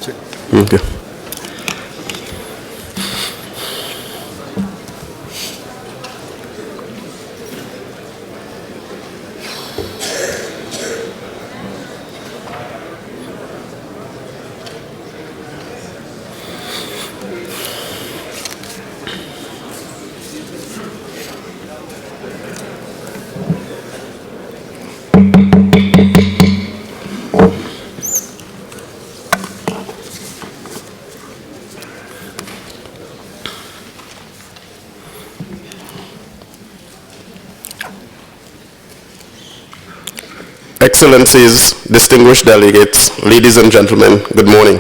Okay. Excellencies, distinguished delegates, ladies and gentlemen, good morning.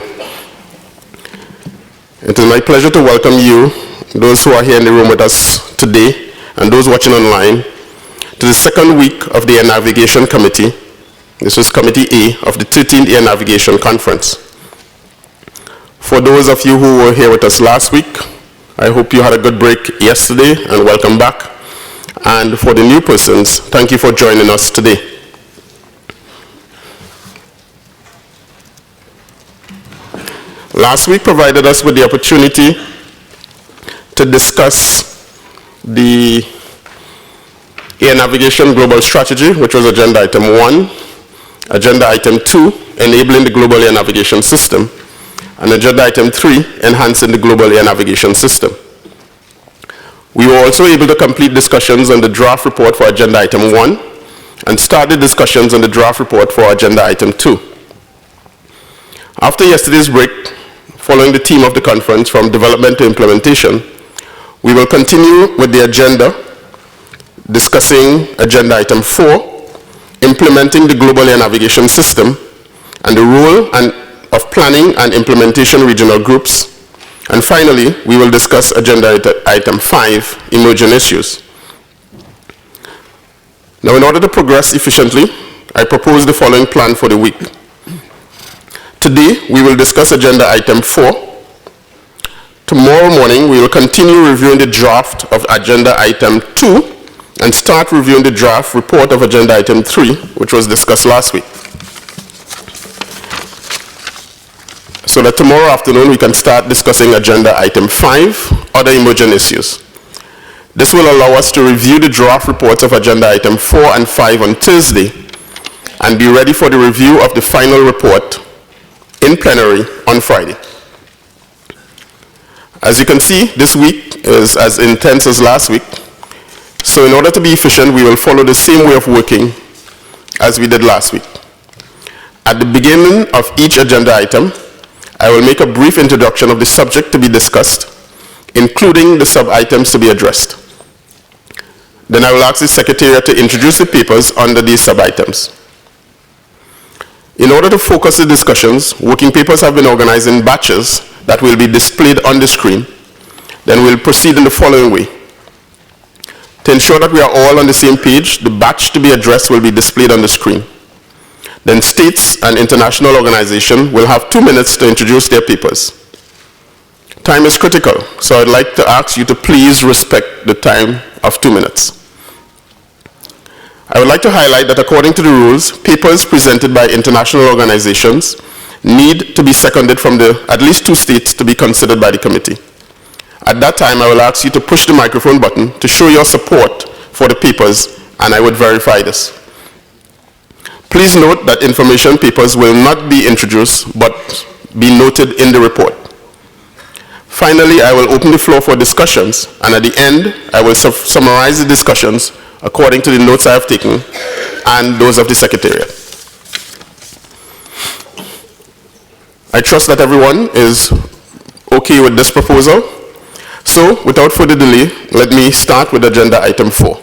It is my pleasure to welcome you, those who are here in the room with us today, and those watching online, to the second week of the Air Navigation Committee. This is Committee A of the 13th Air Navigation Conference. For those of you who were here with us last week, I hope you had a good break yesterday, and welcome back. And for the new persons, thank you for joining us today. Last week provided us with the opportunity to discuss the Air Navigation Global Strategy, which was Agenda Item 1, Agenda Item 2, Enabling the Global Air Navigation System, and Agenda Item 3, Enhancing the Global Air Navigation System. We were also able to complete discussions on the draft report for Agenda Item 1 and started discussions on the draft report for Agenda Item 2. After yesterday's break, following the theme of the conference, from development to implementation, we will continue with the agenda, discussing Agenda Item 4, Implementing the Global Air Navigation System, and the role of planning and implementation regional groups. And finally, we will discuss Agenda Item 5, Emerging Issues. Now, in order to progress efficiently, I propose the following plan for the week. Today, we will discuss Agenda Item 4. Tomorrow morning, we will continue reviewing the draft of Agenda Item 2 and start reviewing the draft report of Agenda Item 3, which was discussed last week. So that tomorrow afternoon, we can start discussing Agenda Item 5, Other Emerging Issues. This will allow us to review the draft reports of Agenda Item 4 and 5 on Thursday and be ready for the review of the final report in plenary on Friday. As you can see, this week is as intense as last week. So in order to be efficient, we will follow the same way of working as we did last week. At the beginning of each agenda item, I will make a brief introduction of the subject to be discussed, including the sub-items to be addressed. Then I will ask the Secretariat to introduce the papers under these sub-items. In order to focus the discussions, working papers have been organized in batches that will be displayed on the screen. Then we'll proceed in the following way. To ensure that we are all on the same page, the batch to be addressed will be displayed on the screen. Then states and international organizations will have 2 minutes to introduce their papers. Time is critical, so I'd like to ask you to please respect the time of 2 minutes. I would like to highlight that according to the rules, papers presented by international organizations need to be seconded from at least 2 states to be considered by the committee. At that time, I will ask you to push the microphone button to show your support for the papers, and I would verify this. Please note that information papers will not be introduced, but be noted in the report. Finally, I will open the floor for discussions, and at the end, I will summarize the discussions according to the notes I have taken and those of the Secretariat. I trust that everyone is okay with this proposal. So, without further delay, let me start with Agenda Item 4.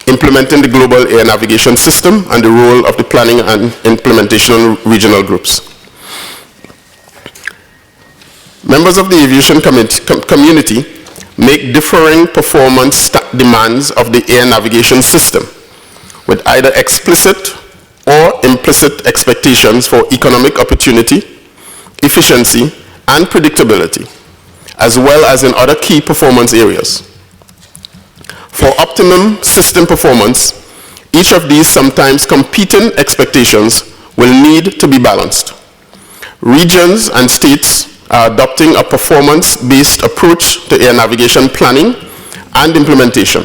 Implementing the Global Air Navigation System and the role of the planning and implementation regional groups. Members of the aviation community make differing performance demands of the air navigation system with either explicit or implicit expectations for economic opportunity, efficiency, and predictability, as well as in other key performance areas. For optimum system performance, each of these sometimes competing expectations will need to be balanced. Regions and states are adopting a performance-based approach to air navigation planning and implementation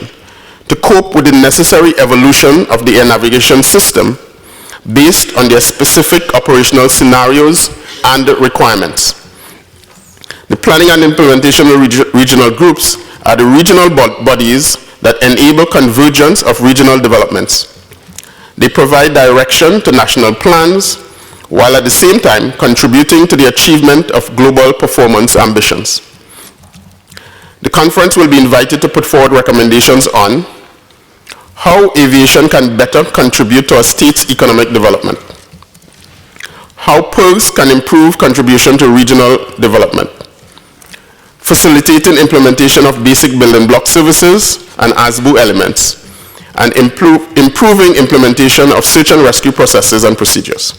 to cope with the necessary evolution of the air navigation system based on their specific operational scenarios and requirements. The planning and implementation regional groups are the regional bodies that enable convergence of regional developments. They provide direction to national plans, while at the same time contributing to the achievement of global performance ambitions. The conference will be invited to put forward recommendations on how aviation can better contribute to a state's economic development, how PIRGs can improve contribution to regional development, facilitating implementation of basic building block services and ASBU elements, and improving implementation of search and rescue processes and procedures.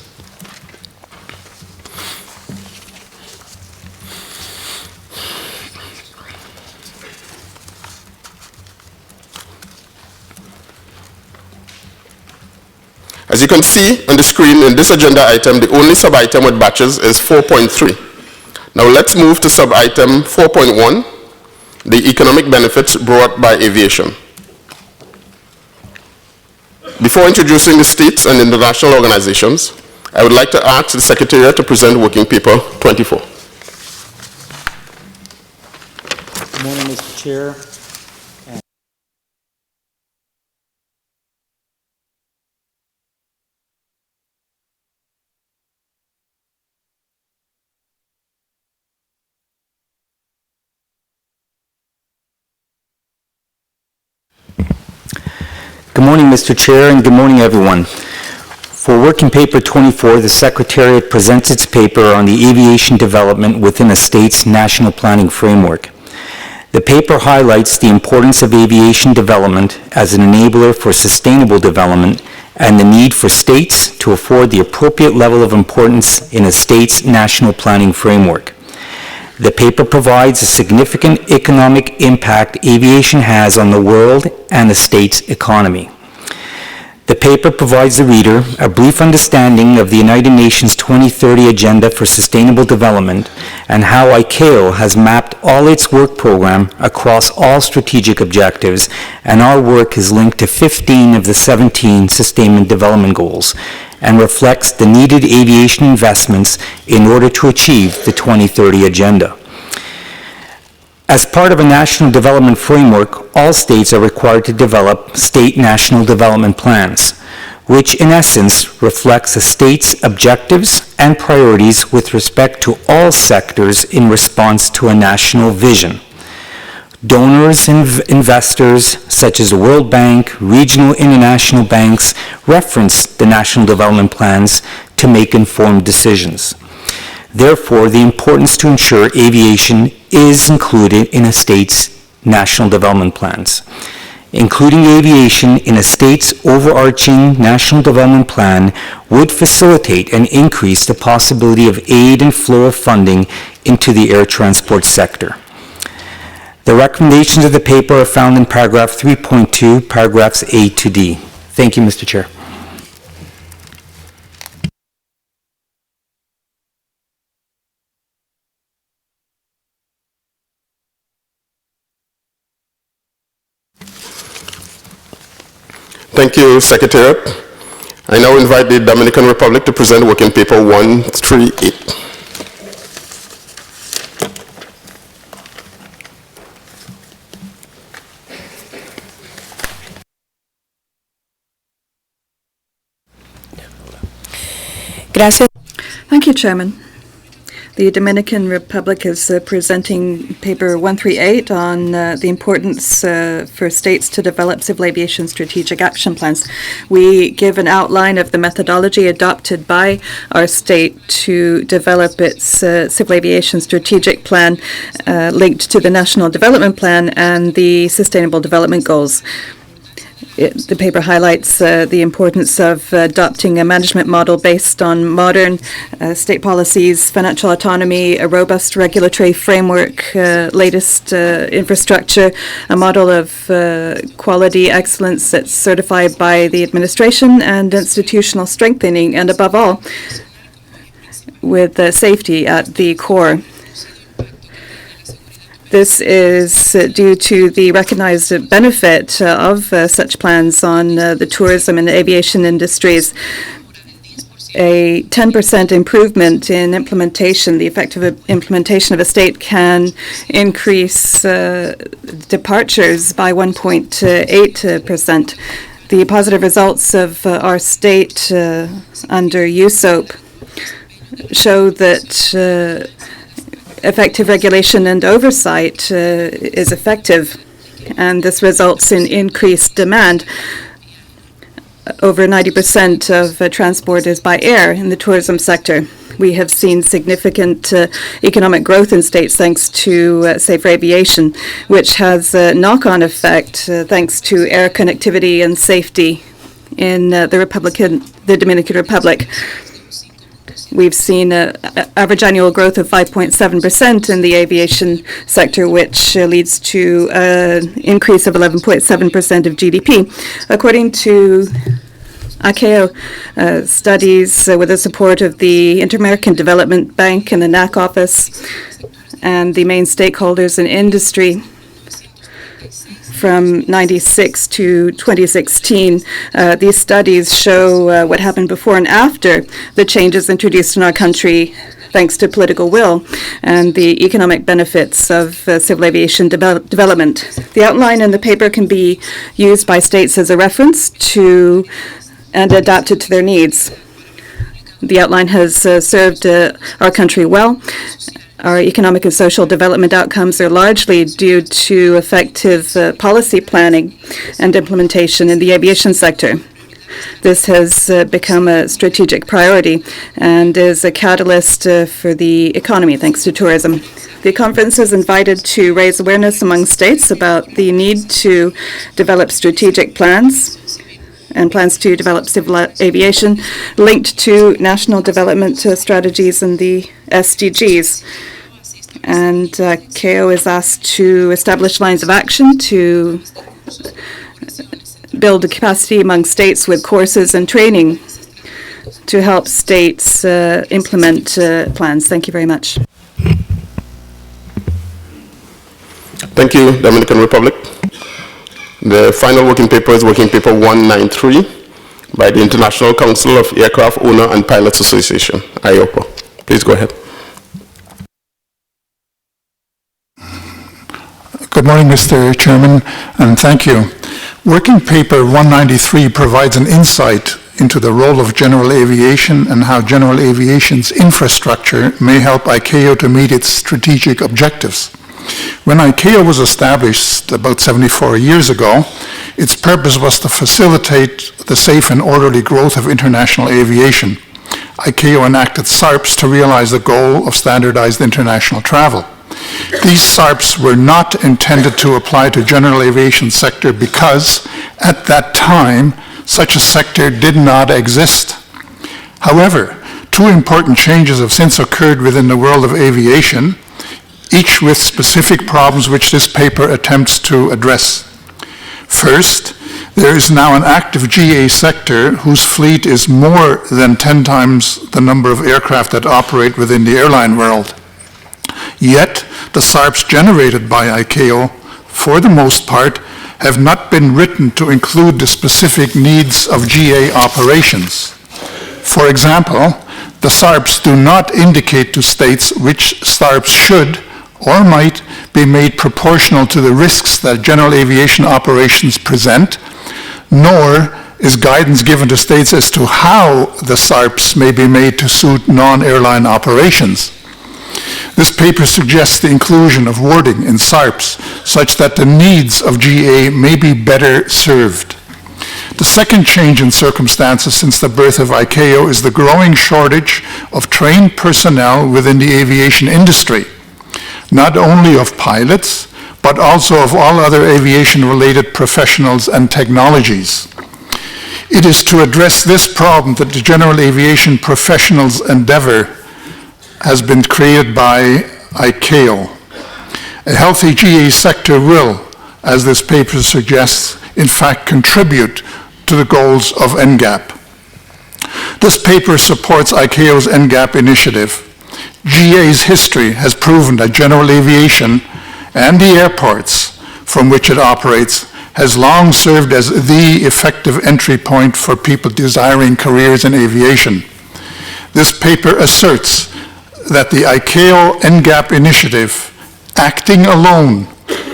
As you can see on the screen in this agenda item, the only sub-item with batches is 4.3. Now let's move to sub-item 4.1, the economic benefits brought by aviation. Before introducing the states and international organizations, I would like to ask the Secretariat to present Working Paper 24. Good morning, Mr. Chair. Good morning, Mr. Chair, and good morning, everyone. For Working Paper 24, the Secretariat presents its paper on the aviation development within a state's national planning framework. The paper highlights the importance of aviation development as an enabler for sustainable development and the need for states to afford the appropriate level of importance in a state's national planning framework. The paper provides a significant economic impact aviation has on the world and the state's economy. The paper provides the reader a brief understanding of the United Nations 2030 Agenda for Sustainable Development and how ICAO has mapped all its work program across all strategic objectives, and our work is linked to 15 of the 17 Sustainable Development Goals and reflects the needed aviation investments in order to achieve the 2030 Agenda. As part of a national development framework, all states are required to develop state national development plans, which in essence reflects a state's objectives and priorities with respect to all sectors in response to a national vision. Donors and investors, such as the World Bank, regional international banks, reference the national development plans to make informed decisions. Therefore, the importance to ensure aviation is included in a state's national development plans. Including aviation in a state's overarching national development plan would facilitate and increase the possibility of aid and flow of funding into the air transport sector. The recommendations of the paper are found in paragraph 3.2, paragraphs A to D. Thank you, Mr. Chair. Thank you, Secretariat. I now invite the Dominican Republic to present Working Paper 138. Gracias. Thank you, Chairman. The Dominican Republic is presenting paper 138 on the importance for states to develop civil aviation strategic action plans. We give an outline of the methodology adopted by our state to develop its civil aviation strategic plan linked to the National Development Plan and the Sustainable Development Goals. The paper highlights the importance of adopting a management model based on modern state policies, financial autonomy, a robust regulatory framework, latest infrastructure, a model of quality excellence that's certified by the administration, and institutional strengthening, and above all, with safety at the core. This is due to the recognized benefit of such plans on the tourism and aviation industries. A 10% improvement in implementation, the effective implementation of a state can increase departures by 1.8%. The positive results of our state under USOP show that effective regulation and oversight is effective, and this results in increased demand. Over 90% of transport is by air in the tourism sector. We have seen significant economic growth in states thanks to safer aviation, which has a knock-on effect thanks to air connectivity and safety in the Dominican Republic. We've seen an average annual growth of 5.7% in the aviation sector, which leads to an increase of 11.7% of GDP. According to ICAO studies with the support of the Inter-American Development Bank and the NAC office and the main stakeholders in industry, from 96 to 2016. These studies show what happened before and after the changes introduced in our country thanks to political will and the economic benefits of civil aviation development. The outline in the paper can be used by states as a reference to and adapted to their needs. The outline has served our country well. Our economic and social development outcomes are largely due to effective policy planning and implementation in the aviation sector. This has become a strategic priority and is a catalyst for the economy thanks to tourism. The conference is invited to raise awareness among states about the need to develop strategic plans and plans to develop civil aviation linked to national development strategies and the SDGs. And ICAO is asked to establish lines of action to build a capacity among states with courses and training to help states implement plans. Thank you very much. Thank you, Dominican Republic. The final working paper is working paper 193 by the International Council of Aircraft Owner and Pilots Association, IOPA. Please go ahead. Good morning, Mr. Chairman, and thank you. Working paper 193 provides an insight into the role of general aviation and how general aviation's infrastructure may help ICAO to meet its strategic objectives. When ICAO was established about 74 years ago, its purpose was to facilitate the safe and orderly growth of international aviation. ICAO enacted SARPs to realize the goal of standardized international travel. These SARPs were not intended to apply to general aviation sector because, at that time, such a sector did not exist. However, two important changes have since occurred within the world of aviation, each with specific problems which this paper attempts to address. First, there is now an active GA sector whose fleet is more than 10 times the number of aircraft that operate within the airline world. Yet, the SARPs generated by ICAO, for the most part, have not been written to include the specific needs of GA operations. For example, the SARPs do not indicate to states which SARPs should or might be made proportional to the risks that general aviation operations present, nor is guidance given to states as to how the SARPs may be made to suit non-airline operations. This paper suggests the inclusion of wording in SARPs such that the needs of GA may be better served. The second change in circumstances since the birth of ICAO is the growing shortage of trained personnel within the aviation industry, not only of pilots, but also of all other aviation-related professionals and technologies. It is to address this problem that the General Aviation Professionals Endeavor has been created by ICAO. A healthy GA sector will, as this paper suggests, in fact contribute to the goals of NGAP. This paper supports ICAO's NGAP initiative. GA's history has proven that general aviation and the airports from which it operates has long served as the effective entry point for people desiring careers in aviation. This paper asserts that the ICAO NGAP initiative, acting alone,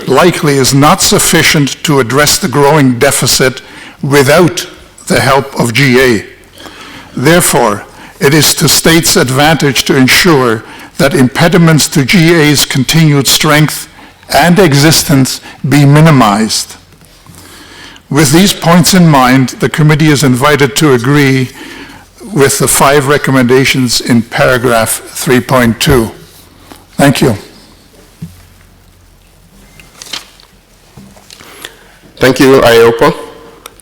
likely is not sufficient to address the growing deficit without the help of GA. Therefore, it is to states' advantage to ensure that impediments to GA's continued strength and existence be minimized. With these points in mind, the committee is invited to agree with the 5 recommendations in paragraph 3.2. Thank you. Thank you, IOPA.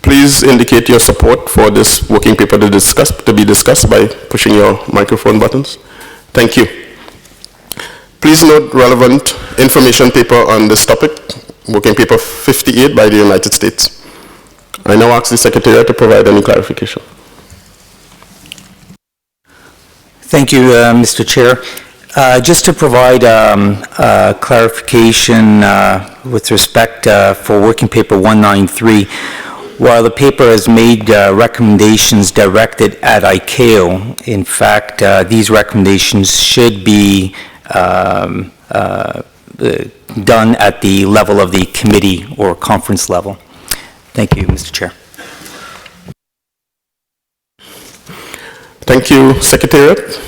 Please indicate your support for this working paper to be discussed by pushing your microphone buttons. Thank you. Please note relevant information paper on this topic, working paper 58 by the United States. I now ask the Secretariat to provide any clarification. Thank you, Mr. Chair. Just to provide clarification with respect for working paper 193, while the paper has made recommendations directed at ICAO, in fact, these recommendations should be done at the level of the committee or conference level. Thank you, Mr. Chair. Thank you, Secretariat.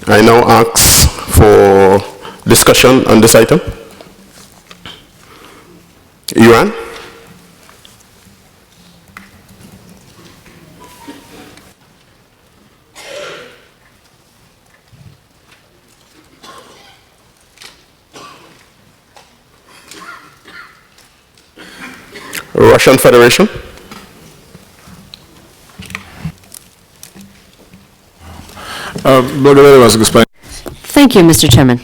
I now ask for discussion on this item. Yuan? Russian Federation? Thank you, Mr. Chairman.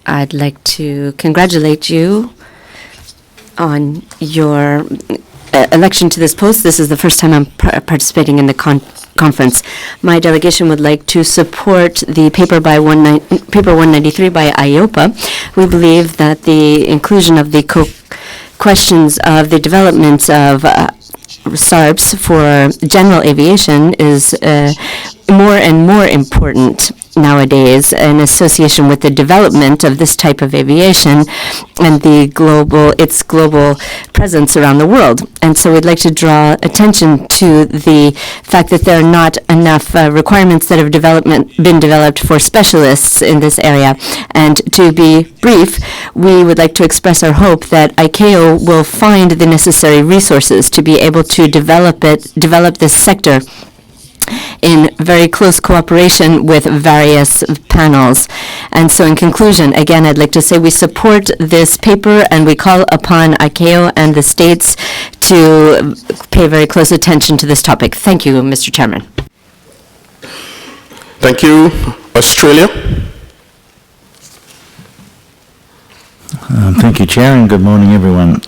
I'd like to congratulate you on your election to this post. This is the first time I'm participating in the conference. My delegation would like to support the paper 193 by IOPA. We believe that the inclusion of the questions of the development of SARBs for general aviation is more and more important nowadays in association with the development of this type of aviation and its global presence around the world. And so we'd like to draw attention to the fact that there are not enough requirements that have been developed for specialists in this area. And to be brief, we would like to express our hope that ICAO will find the necessary resources to be able to develop this sector in very close cooperation with various panels. And so in conclusion, again, I'd like to say we support this paper and we call upon ICAO and the states to pay very close attention to this topic. Thank you, Mr. Chairman. Thank you. Australia? Thank you, Chair, and good morning, everyone.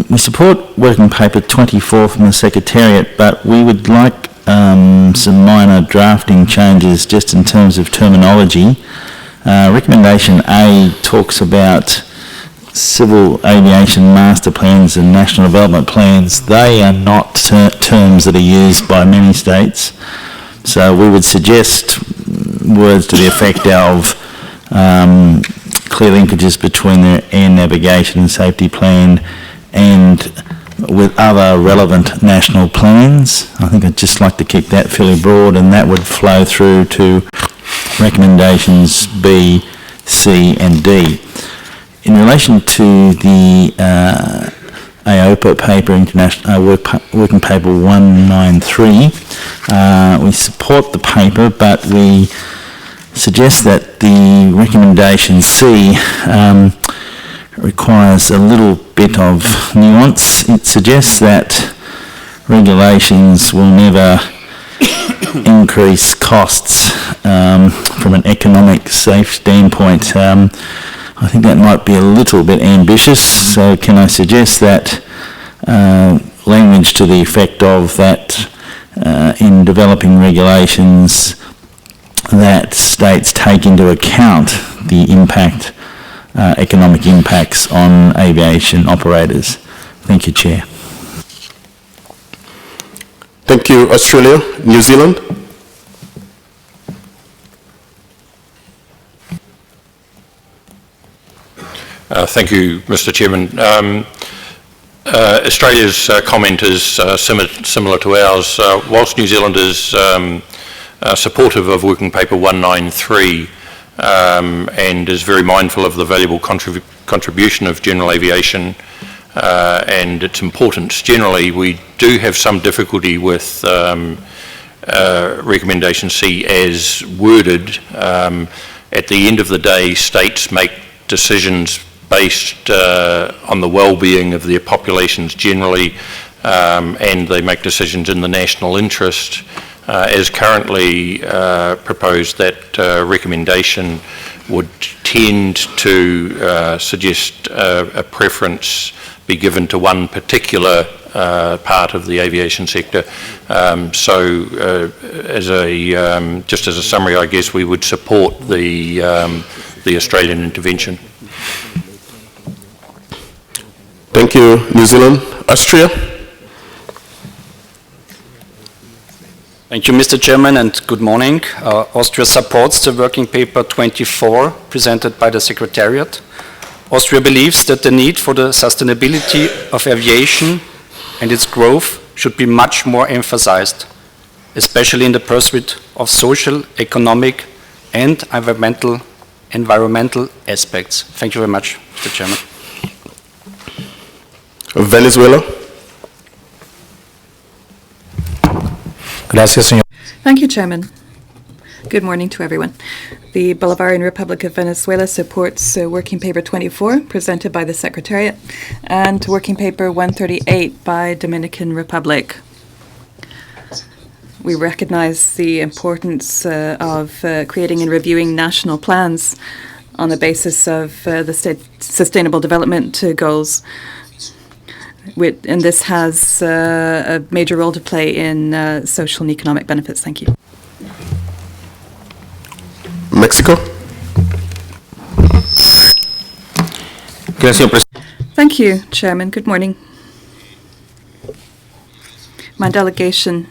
We support working paper 24 from the Secretariat, but we would like some minor drafting changes just in terms of terminology. Recommendation A talks about civil aviation master plans and national development plans. They are not terms that are used by many states. So we would suggest words to the effect of clear linkages between the air navigation and safety plan and with other relevant national plans. I think I'd just like to keep that fairly broad, and that would flow through to recommendations B, C and D. In relation to the AOPA paper, working paper 193, we support the paper, but we suggest that the recommendation C requires a little bit of nuance. It suggests that regulations will never increase costs from an economic safe standpoint. I think that might be a little bit ambitious, so can I suggest that language to the effect of that in developing regulations that states take into account the impact, economic impacts on aviation operators. Thank you, Chair. Thank you. Australia, New Zealand. Thank you, Mr. Chairman. Australia's comment is similar to ours. Whilst New Zealand is supportive of Working Paper 193 and is very mindful of the valuable contribution of general aviation and its importance generally, we do have some difficulty with Recommendation C as worded. At the end of the day, states make decisions based on the well-being of their populations generally, and they make decisions in the national interest. As currently proposed, that recommendation would tend to suggest a preference be given to one particular part of the aviation sector. Just as a summary, I guess we would support the Australian intervention. Thank you, New Zealand. Austria. Thank you, Mr. Chairman, and good morning. Austria supports the Working Paper 24 presented by the Secretariat. Austria believes that the need for the sustainability of aviation and its growth should be much more emphasized, especially in the pursuit of social, economic, and environmental aspects. Thank you very much, Mr. Chairman. Venezuela. Thank you, Chairman. Good morning to everyone. The Bolivarian Republic of Venezuela supports Working Paper 24, presented by the Secretariat, and Working Paper 138 by Dominican Republic. We recognize the importance of creating and reviewing national plans on the basis of the Sustainable Development Goals. And this has a major role to play in social and economic benefits. Thank you. Mexico. Thank you, Chairman. Good morning. My delegation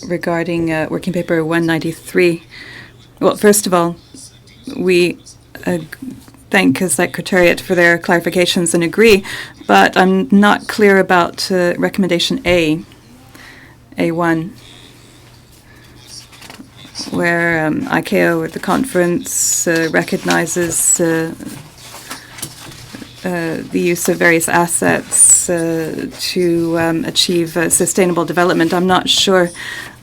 regarding Working Paper 193. Well, first of all, we thank the Secretariat for their clarifications and agree, but I'm not clear about Recommendation A1, where ICAO at the conference recognizes the use of various assets to achieve sustainable development. I'm not sure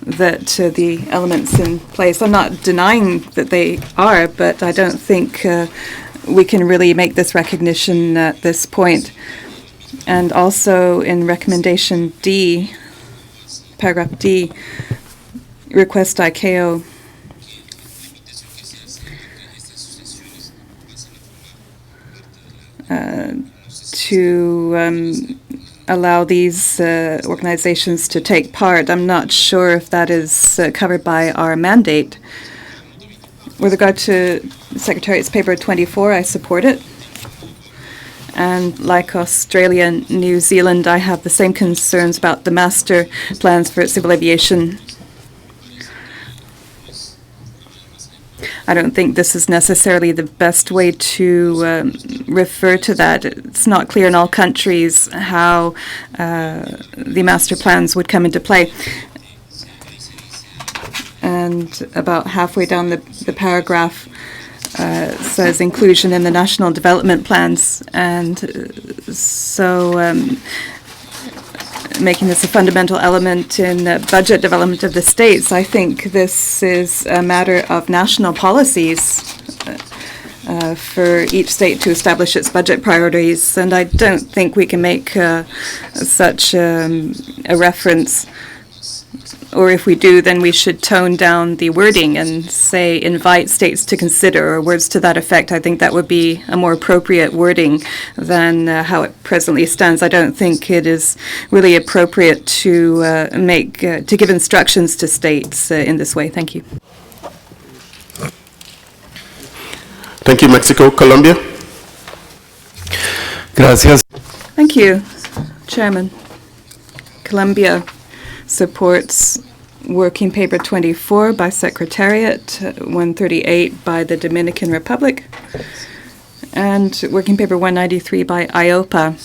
that the elements in place, I'm not denying that they are, but I don't think we can really make this recognition at this point. And also in Recommendation D, paragraph D, request ICAO to allow these organizations to take part. I'm not sure if that is covered by our mandate. With regard to Secretariat's Paper 24, I support it. And like Australia and New Zealand, I have the same concerns about the master plans for civil aviation. I don't think this is necessarily the best way to refer to that. It's not clear in all countries how the master plans would come into play. And about halfway down the paragraph says inclusion in the national development plans, and so making this a fundamental element in budget development of the states. I think this is a matter of national policies for each state to establish its budget priorities, and I don't think we can make such a reference or if we do, then we should tone down the wording and say invite states to consider, or words to that effect. I think that would be a more appropriate wording than how it presently stands. I don't think it is really appropriate to to give instructions to states in this way. Thank you. Thank you, Mexico. Colombia? Gracias. Thank you, Chairman. Colombia supports Working Paper 24 by Secretariat, 138 by the Dominican Republic, and Working Paper 193 by IOPA.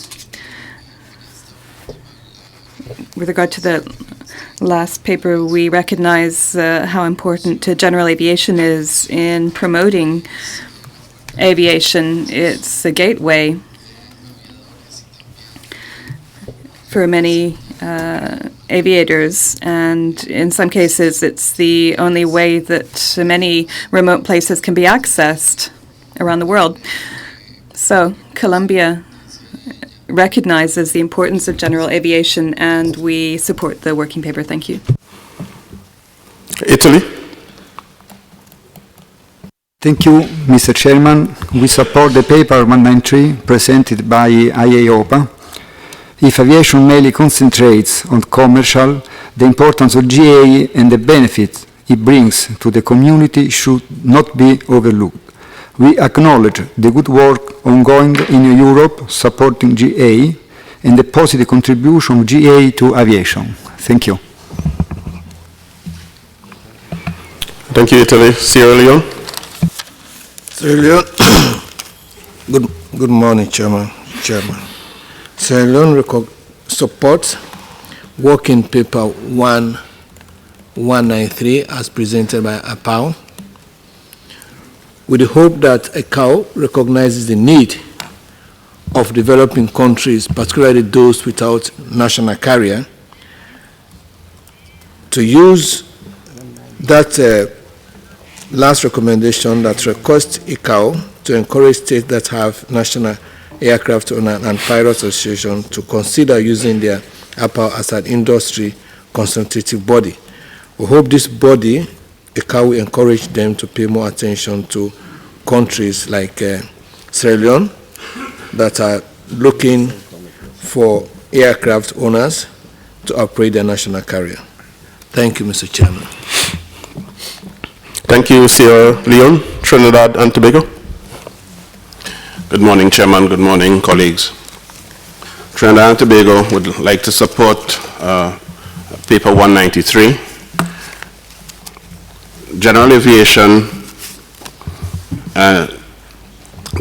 With regard to the last paper, we recognize how important general aviation is in promoting aviation. It's a gateway for many aviators, and in some cases it's the only way that many remote places can be accessed around the world. So Colombia recognizes the importance of general aviation, and we support the working paper. Thank you. Italy? Thank you, Mr. Chairman. We support the paper 193 presented by IAOPA. If aviation mainly concentrates on commercial, the importance of GA and the benefits it brings to the community should not be overlooked. We acknowledge the good work ongoing in Europe supporting GA and the positive contribution of GA to aviation. Thank you. Thank you, Italy. Sierra Leone? Sierra Leone. Good morning, Chairman. Sierra Leone supports Working Paper 193 as presented by ICAO, with the hope that ICAO recognizes the need of developing countries, particularly those without national carrier, to use that last recommendation that requests ICAO to encourage states that have national aircraft owner and pilot association to consider using their APA as an industry consultative body. We hope this body, ICAO, will encourage them to pay more attention to countries like Sierra Leone that are looking for aircraft owners to operate their national carrier. Thank you, Mr. Chairman. Thank you, Sierra Leone. Trinidad and Tobago? Good morning, Chairman. Good morning, colleagues. Trinidad and Tobago would like to support Paper 193. General aviation,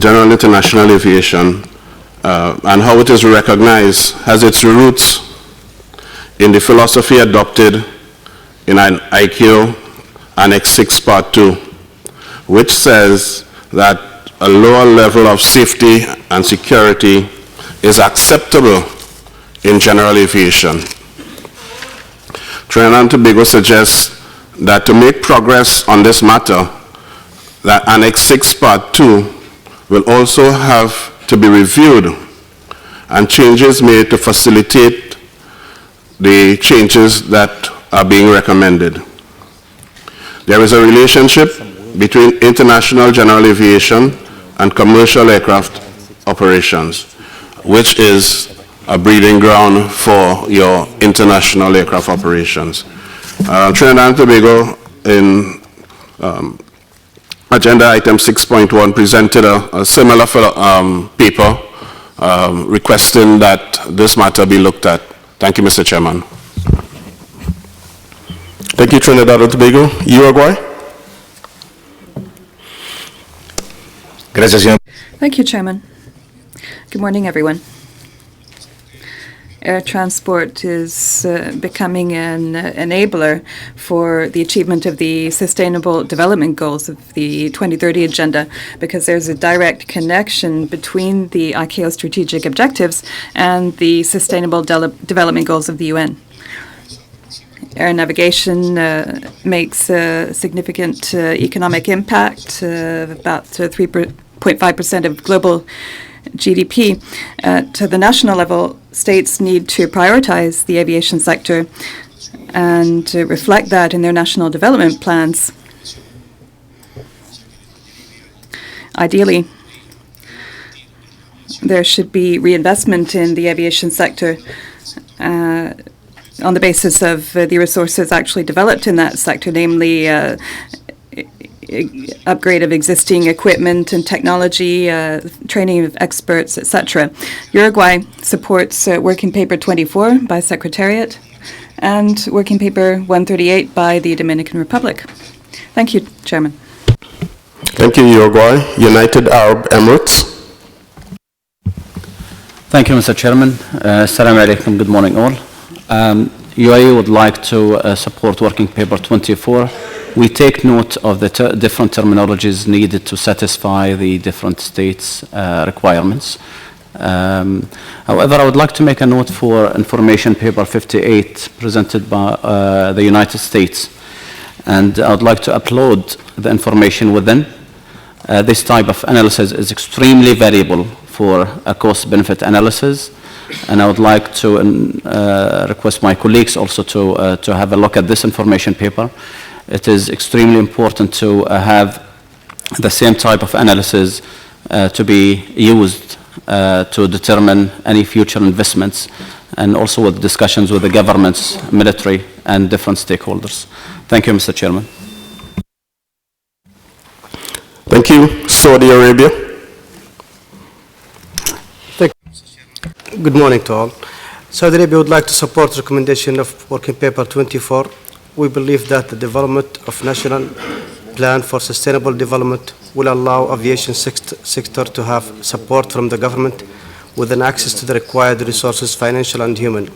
general international aviation, and how it is recognized has its roots in the philosophy adopted in an ICAO Annex 6 Part 2, which says that a lower level of safety and security is acceptable in general aviation. Trinidad and Tobago suggests that to make progress on this matter, that Annex 6 Part 2 will also have to be reviewed and changes made to facilitate the changes that are being recommended. There is a relationship between international general aviation and commercial aircraft operations, which is a breeding ground for your international aircraft operations. Trinidad and Tobago, in agenda item 6.1, presented a similar paper requesting that this matter be looked at. Thank you, Mr. Chairman. Thank you, Trinidad and Tobago. Uruguay? Thank you, Chairman. Good morning, everyone. Air transport is becoming an enabler for the achievement of the Sustainable Development Goals of the 2030 Agenda, because there's a direct connection between the ICAO strategic objectives and the Sustainable Development Goals of the UN. Air navigation makes a significant economic impact, about 3.5% of global GDP. At the national level, states need to prioritize the aviation sector and reflect that in their national development plans. Ideally, there should be reinvestment in the aviation sector on the basis of the resources actually developed in that sector, namely upgrade of existing equipment and technology, training of experts, etc. Uruguay supports Working Paper 24 by Secretariat and Working Paper 138 by the Dominican Republic. Thank you, Chairman. Thank you, Uruguay. United Arab Emirates. Thank you, Mr. Chairman. Assalamu alaikum. Good morning, all. UAE would like to support Working Paper 24. We take note of the different terminologies needed to satisfy the different states' requirements. However, I would like to make a note for Information Paper 58 presented by the United States. And I would like to upload the information within. This type of analysis is extremely variable for a cost-benefit analysis. And I would like to request my colleagues also to have a look at this information paper. It is extremely important to have the same type of analysis to be used to determine any future investments, and also with discussions with the governments, military, and different stakeholders. Thank you, Mr. Chairman. Thank you. Saudi Arabia. Good morning to all. Saudi Arabia would like to support the recommendation of Working Paper 24. We believe that the development of national plan for sustainable development will allow aviation sector to have support from the government within access to the required resources, financial and human.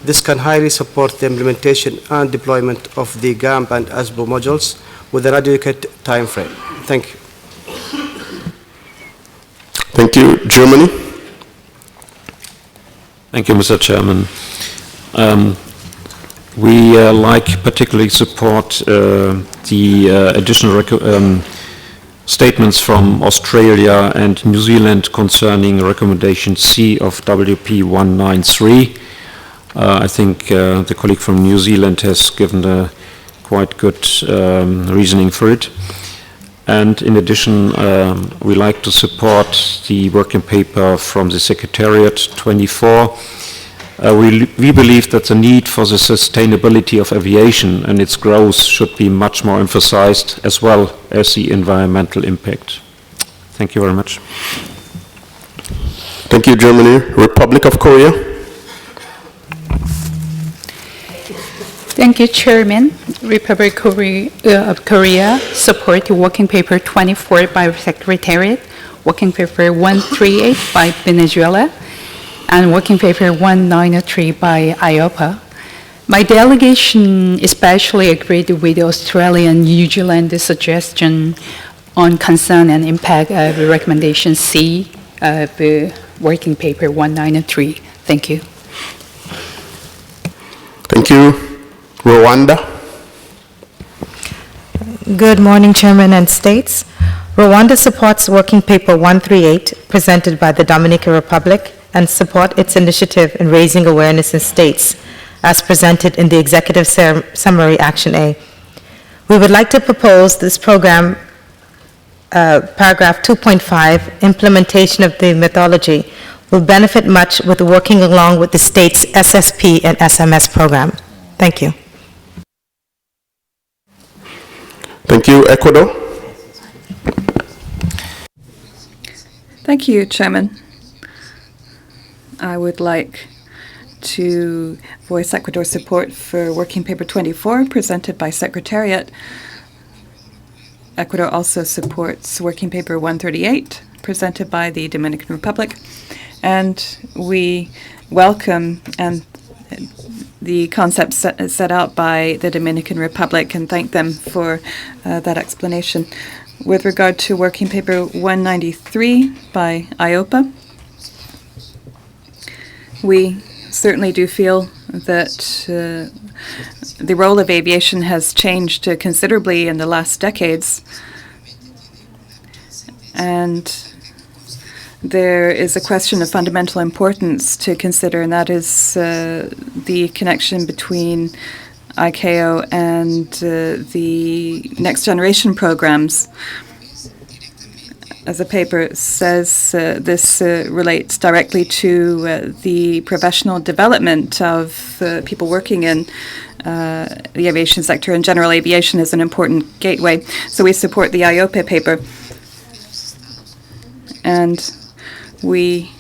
This can highly support the implementation and deployment of the GAMP and ASBU modules with an adequate time frame. Thank you. Thank you. Germany. Thank you, Mr. Chairman. We particularly support the additional statements from Australia and New Zealand concerning recommendation C of WP 193. I think the colleague from New Zealand has given a quite good reasoning for it. And in addition, we like to support the working paper from the Secretariat 24. We believe that the need for the sustainability of aviation and its growth should be much more emphasized, as well as the environmental impact. Thank you very much. Thank you, Germany. Republic of Korea. Thank you, Chairman. Republic of Korea support Working Paper 24 by Secretariat, Working Paper 138 by Venezuela, and Working Paper 193 by IOPA. My delegation especially agreed with Australia and New Zealand's suggestion on concern and impact of Recommendation C of Working Paper 193. Thank you. Thank you. Rwanda. Good morning, Chairman and States. Rwanda supports Working Paper 138 presented by the Dominican Republic and support its initiative in raising awareness in states as presented in the Executive Summary Action A. We would like to propose this program, paragraph 2.5, implementation of the methodology will benefit much with working along with the state's SSP and SMS program. Thank you. Thank you. Ecuador. Thank you, Chairman. I would like to voice Ecuador's support for Working Paper 24 presented by Secretariat. Ecuador also supports Working Paper 138 presented by the Dominican Republic, and we welcome the concepts set out by the Dominican Republic and thank them for that explanation. With regard to Working Paper 193 by IOPA, we certainly do feel that the role of aviation has changed considerably in the last decades, and there is a question of fundamental importance to consider, and that is the connection between ICAO and the next generation programs. As the paper says, this relates directly to the professional development of people working in the aviation sector, and general aviation is an important gateway. So we support the IOPA paper, and we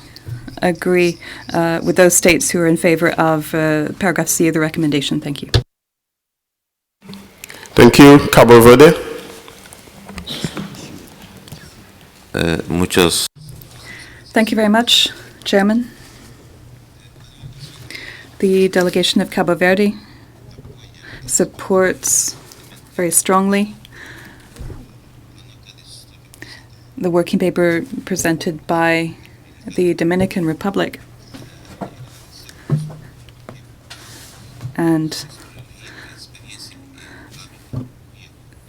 agree with those states who are in favor of paragraph C of the recommendation. Thank you. Thank you. Cabo Verde. Thank you very much, Chairman. The delegation of Cabo Verde supports very strongly the working paper presented by the Dominican Republic. And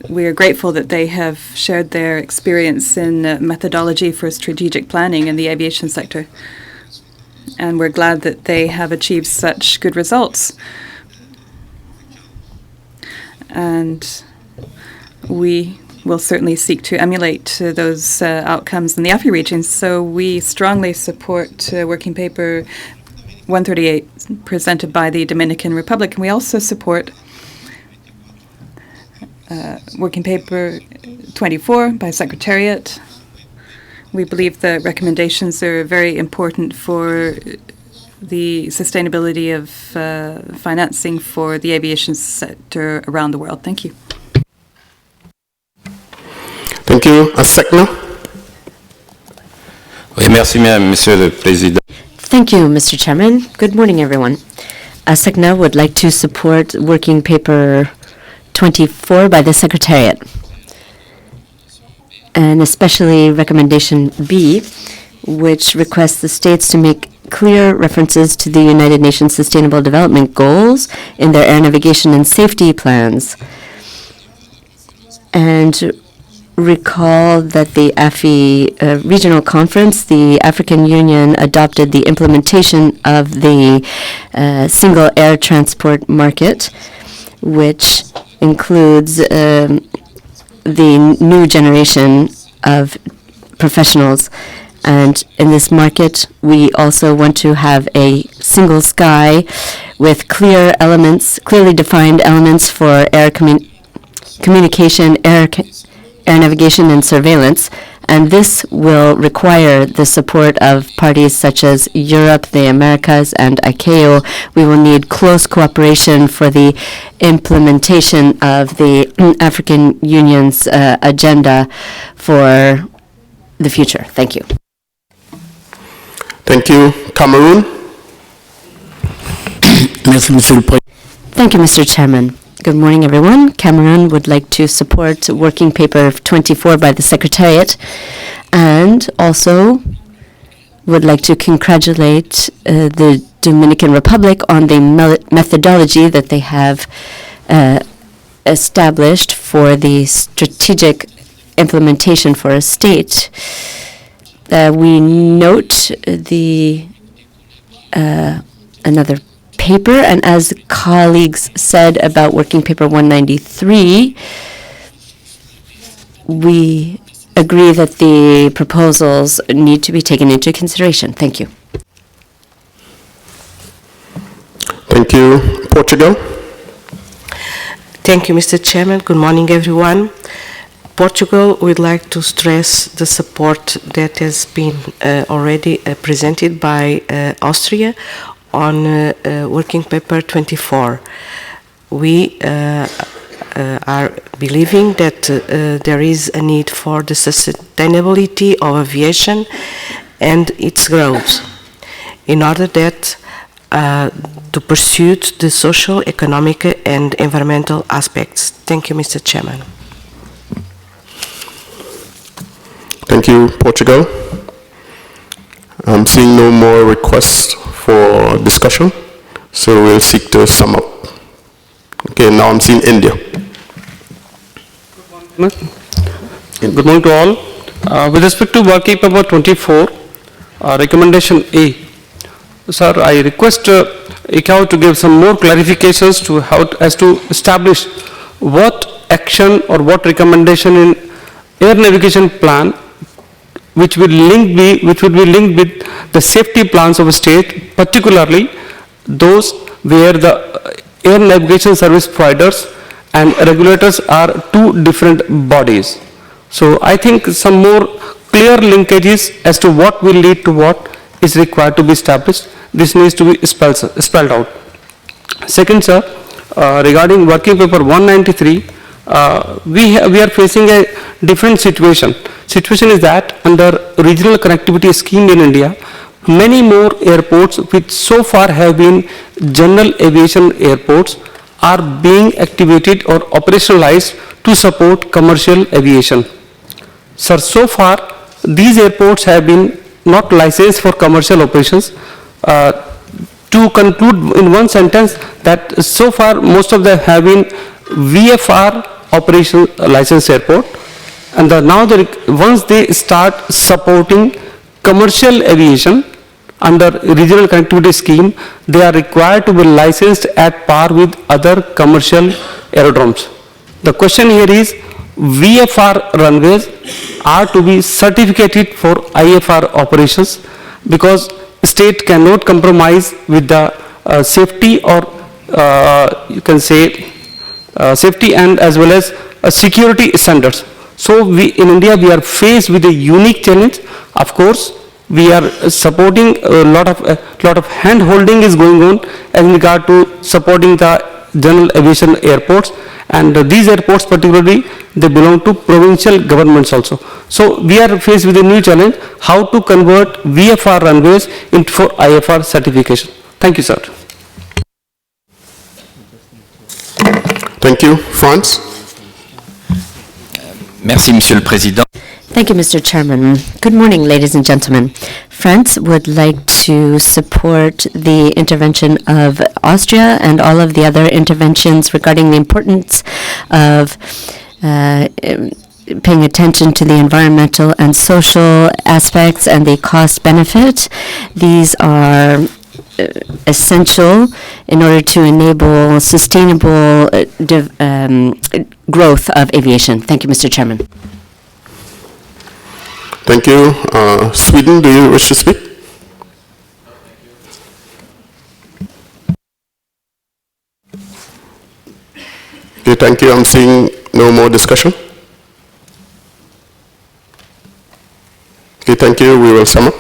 we are grateful that they have shared their experience in methodology for strategic planning in the aviation sector. And we're glad that they have achieved such good results. And we will certainly seek to emulate those outcomes in the AFI region. So we strongly support Working Paper 138 presented by the Dominican Republic. And we also support Working Paper 24 by Secretariat. We believe the recommendations are very important for the sustainability of financing for the aviation sector around the world. Thank you. Thank you. ASECNA. Thank you, Mr. Chairman. Good morning, everyone. ASECNA would like to support Working Paper 24 by the Secretariat, and especially Recommendation B, which requests the states to make clear references to the United Nations Sustainable Development Goals in their air navigation and safety plans, and recall that the AFI Regional Conference, the African Union adopted the implementation of the single air transport market, which includes the new generation of professionals. And in this market, we also want to have a single sky with clear elements, clearly defined elements for air communication, air navigation, and surveillance. And this will require the support of parties such as Europe, the Americas, and ICAO. We will need close cooperation for the implementation of the African Union's agenda for the future. Thank you. Thank you. Cameroon. Thank you, Mr. Chairman. Good morning, everyone. Cameroon would like to support Working Paper 24 by the Secretariat, and also would like to congratulate the Dominican Republic on the methodology that they have established for the strategic implementation for a state. We note the another paper, and as colleagues said about Working Paper 193, we agree that the proposals need to be taken into consideration. Thank you. Thank you. Portugal. Thank you, Mr. Chairman. Good morning, everyone. Portugal would like to stress the support that has been already presented by Austria on Working Paper 24. We are believing that there is a need for the sustainability of aviation and its growth in order that to pursue the social, economic, and environmental aspects. Thank you, Mr. Chairman. Thank you, Portugal. I'm seeing no more requests for discussion, so we'll seek to sum up. Okay, now I'm seeing India. Good morning to all. With respect to Working Paper 24, recommendation A, sir, I request ICAO to give some more clarifications to as to establish what action or what recommendation in air navigation plan which would be linked with the safety plans of a state, particularly those where the air navigation service providers and regulators are two different bodies. So I think some more clear linkages as to what will lead to what is required to be established. This needs to be spelled out. Second, sir, regarding working paper 193, we are facing a different situation. Situation is that under regional connectivity scheme in India, many more airports which so far have been general aviation airports are being activated or operationalized to support commercial aviation. Sir, so far these airports have been not licensed for commercial operations. To conclude in one sentence that so far most of them have been VFR operation licensed airport, and once they start supporting commercial aviation under regional connectivity scheme, they are required to be licensed at par with other commercial aerodromes. The question here is, VFR runways are to be certificated for IFR operations because state cannot compromise with the safety or you can say safety and as well as security standards. So in India we are faced with a unique challenge. Of course, we are supporting a lot of hand holding is going on in regard to supporting the general aviation airports, and these airports particularly they belong to provincial governments also. So we are faced with a new challenge, how to convert VFR runways into for IFR certification. Thank you, sir. Thank you. France? Merci, Monsieur le Président. Thank you, Mr. Chairman. Good morning, ladies and gentlemen. France would like to support the intervention of Austria and all of the other interventions regarding the importance of paying attention to the environmental and social aspects and the cost benefit. These are essential in order to enable sustainable growth of aviation. Thank you, Mr. Chairman. Thank you. Sweden, do you wish to speak? Okay, thank you. I'm seeing no more discussion. Okay, thank you. We will sum up.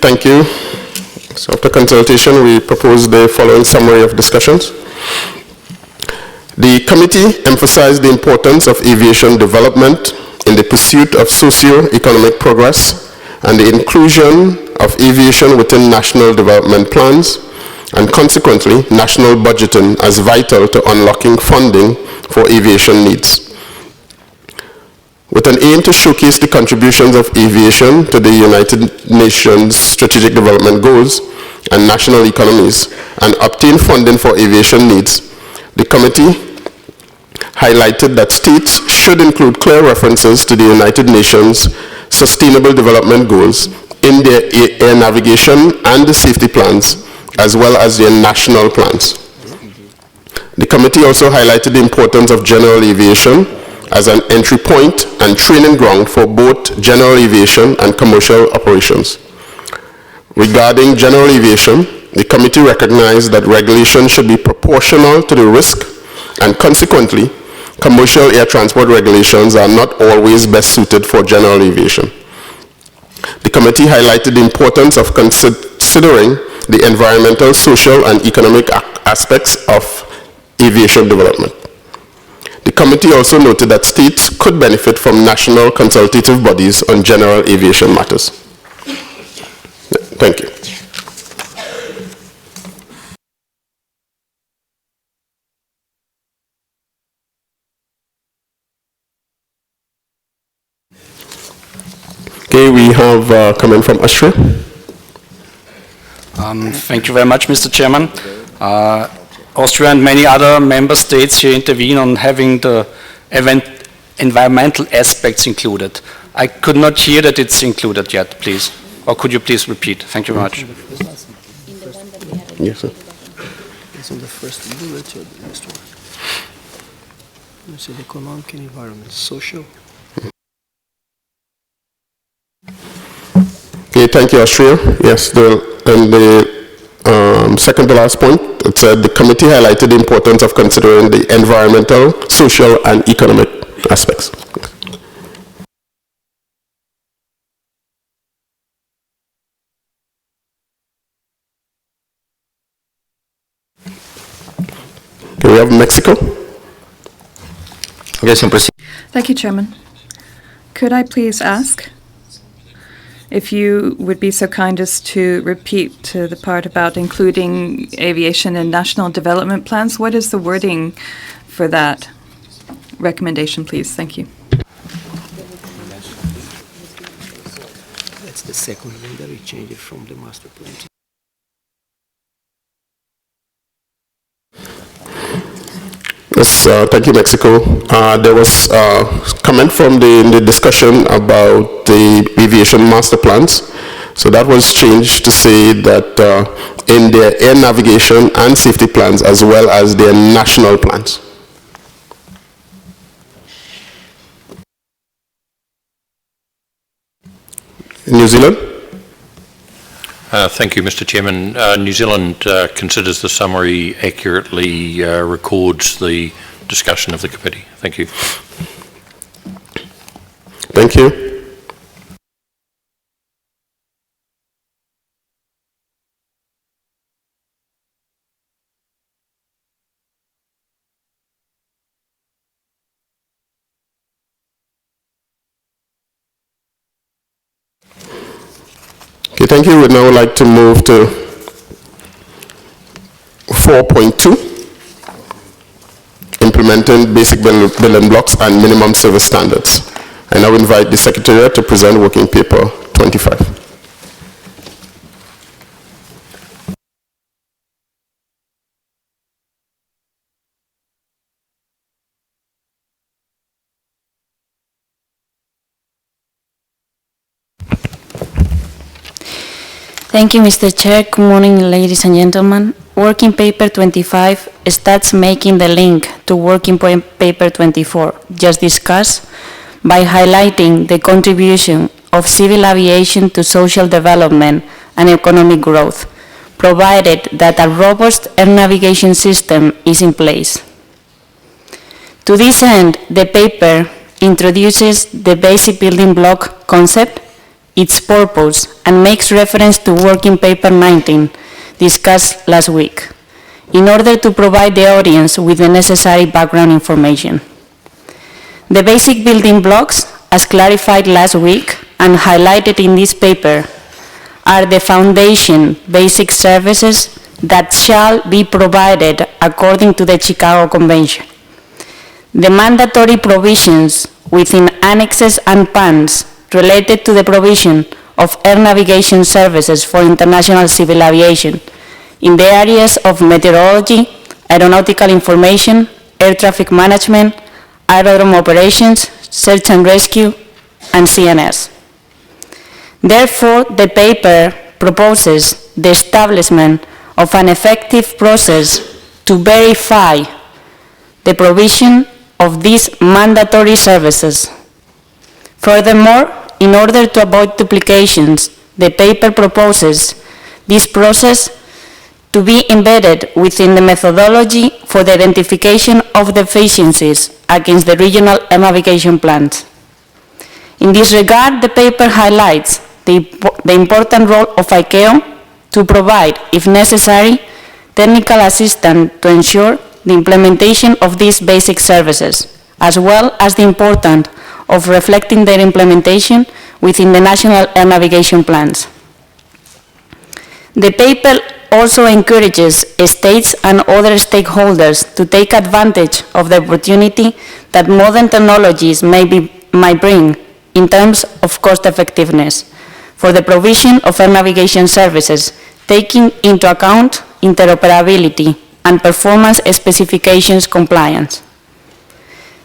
Thank you. So after consultation, we propose the following summary of discussions. The committee emphasized the importance of aviation development in the pursuit of socio-economic progress and the inclusion of aviation within national development plans and consequently national budgeting as vital to unlocking funding for aviation needs. With an aim to showcase the contributions of aviation to the United Nations Strategic Development Goals and national economies and obtain funding for aviation needs, the committee highlighted that states should include clear references to the United Nations Sustainable Development Goals in their air navigation and the safety plans, as well as their national plans. The committee also highlighted the importance of general aviation as an entry point and training ground for both general aviation and commercial operations. Regarding general aviation, the committee recognized that regulation should be proportional to the risk, and consequently, commercial air transport regulations are not always best suited for general aviation. The committee highlighted the importance of considering the environmental, social, and economic aspects of aviation development. The committee also noted that states could benefit from national consultative bodies on general aviation matters. Thank you. Okay, we have a comment from Austria. Thank you very much, Mr. Chairman. Austria and many other member states here intervene on having the environmental aspects included. I could not hear that it's included yet, please. Or could you please repeat? Thank you very much. Yes, sir. It's on the first bullet or the next one. You see the economic and environment, social. Okay, thank you, Austria. Yes, and the second to last point, it said the committee highlighted the importance of considering the environmental, social, and economic aspects. Okay, we have Mexico. Thank you, Chairman. Could I please ask if you would be so kind as to repeat the part about including aviation in national development plans? What is the wording for that recommendation, please? Thank you. That's the second one that we changed it from the master plan. Yes, thank you, Mexico. There was a comment from the discussion about the aviation master plans. So that was changed to say that in their air navigation and safety plans as well as their national plans. New Zealand? Thank you, Mr. Chairman. New Zealand considers the summary accurately records the discussion of the committee. Thank you. Thank you. Okay, thank you. We'd now like to move to 4.2, implementing basic building blocks and minimum service standards. I now invite the Secretariat to present working paper 25. Thank you, Mr. Chair. Good morning, ladies and gentlemen. Working paper 25 starts making the link to working paper 24, just discussed, by highlighting the contribution of civil aviation to social development and economic growth, provided that a robust air navigation system is in place. To this end, the paper introduces the basic building block concept, its purpose, and makes reference to Working Paper 19, discussed last week, in order to provide the audience with the necessary background information. The basic building blocks, as clarified last week and highlighted in this paper, are the foundation basic services that shall be provided according to the Chicago Convention. The mandatory provisions within annexes and PANs related to the provision of air navigation services for international civil aviation in the areas of meteorology, aeronautical information, air traffic management, aerodrome operations, search and rescue, and CNS. Therefore, the paper proposes the establishment of an effective process to verify the provision of these mandatory services. Furthermore, in order to avoid duplications, the paper proposes this process to be embedded within the methodology for the identification of deficiencies against the regional air navigation plans. In this regard, the paper highlights the important role of ICAO to provide, if necessary, technical assistance to ensure the implementation of these basic services, as well as the importance of reflecting their implementation within the national air navigation plans. The paper also encourages states and other stakeholders to take advantage of the opportunity that modern technologies might bring in terms of cost effectiveness for the provision of air navigation services, taking into account interoperability and performance specifications compliance.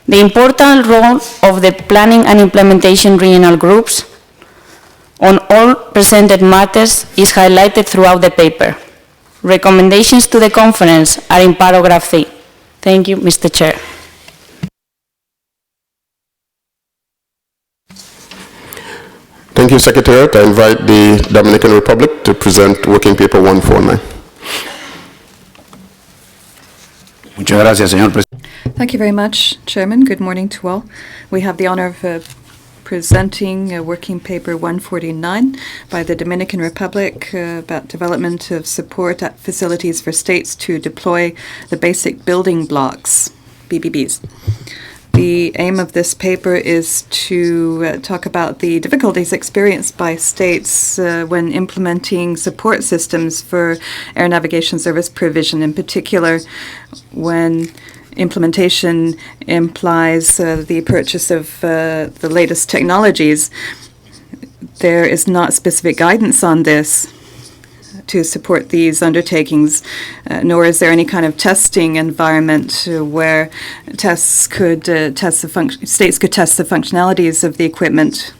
The important role of the planning and implementation regional groups on all presented matters is highlighted throughout the paper. Recommendations to the conference are in paragraph 3. Thank you, Mr. Chair. Thank you, Secretariat. I invite the Dominican Republic to present Working Paper 149. Muchas gracias, señor presidente. Thank you very much, Chairman. Good morning to all. We have the honor of presenting Working Paper 149 by the Dominican Republic about development of support at facilities for states to deploy the basic building blocks, BBBs. The aim of this paper is to talk about the difficulties experienced by states when implementing support systems for air navigation service provision, in particular when implementation implies the purchase of the latest technologies. There is not specific guidance on this to support these undertakings, nor is there any kind of testing environment where states could test the functionalities of the equipment.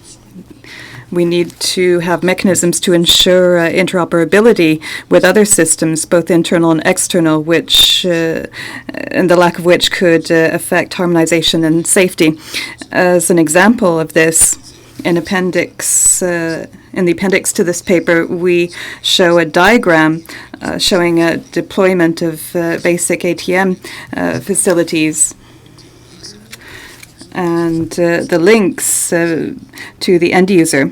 We need to have mechanisms to ensure interoperability with other systems, both internal and external, and the lack of which could affect harmonization and safety. As an example of this, in the appendix to this paper, we show a diagram showing a deployment of basic ATM facilities and the links to the end user.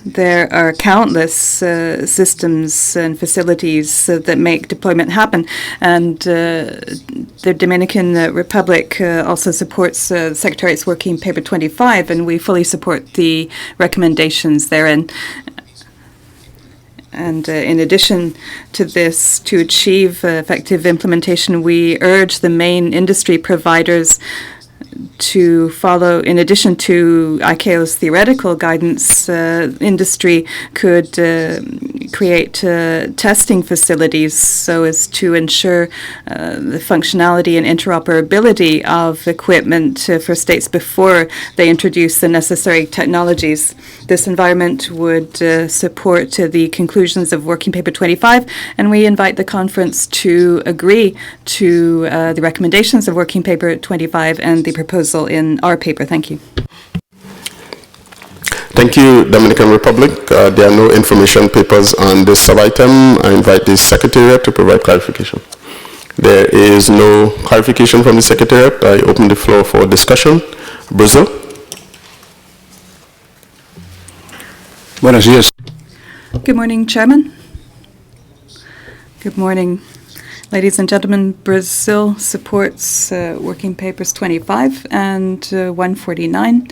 There are countless systems and facilities that make deployment happen, and the Dominican Republic also supports Secretariat's Working Paper 25, and we fully support the recommendations therein. And in addition to this, to achieve effective implementation, we urge the main industry providers to follow, in addition to ICAO's theoretical guidance, industry could create testing facilities so as to ensure the functionality and interoperability of equipment for states before they introduce the necessary technologies. This environment would support the conclusions of Working Paper 25, and we invite the conference to agree to the recommendations of Working Paper 25 and the proposal in our paper. Thank you. Thank you, Dominican Republic. There are no information papers on this sub-item. I invite the Secretariat to provide clarification. There is no clarification from the Secretariat. I open the floor for discussion. Brazil? Buenos días. Good morning, Chairman. Good morning, ladies and gentlemen. Brazil supports Working Papers 25 and 149.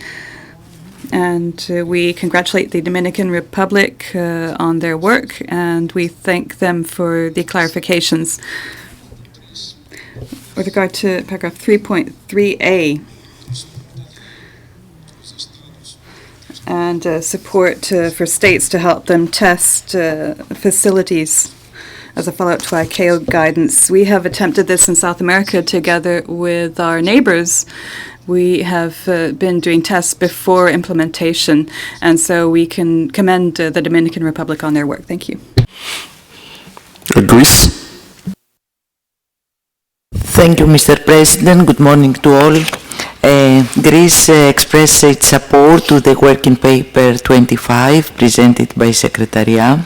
And we congratulate the Dominican Republic on their work, and we thank them for the clarifications. With regard to paragraph 3.3a, and support for states to help them test facilities as a follow-up to ICAO guidance. We have attempted this in South America together with our neighbors. We have been doing tests before implementation, and so we can commend the Dominican Republic on their work. Thank you. Greece? Thank you, Mr. President. Good morning to all. Greece expresses its support to the Working Paper 25 presented by Secretariat.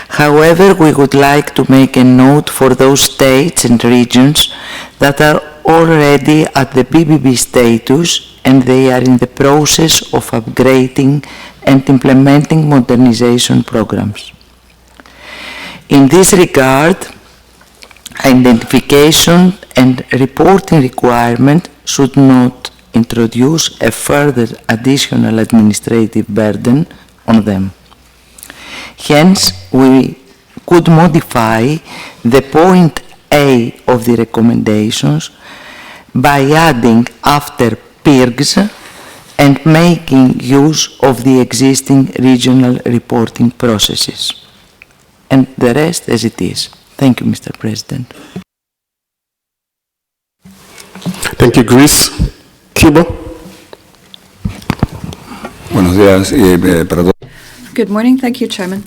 However, we would like to make a note for those states and regions that are already at the BBB status and they are in the process of upgrading and implementing modernization programs. In this regard, identification and reporting requirement should not introduce a further additional administrative burden on them. Hence, we could modify the point A of the recommendations by adding after PIRGs and making use of the existing regional reporting processes. And the rest as it is. Thank you, Mr. President. Thank you, Greece. Cuba? Buenos días. Perdón. Good morning. Thank you, Chairman.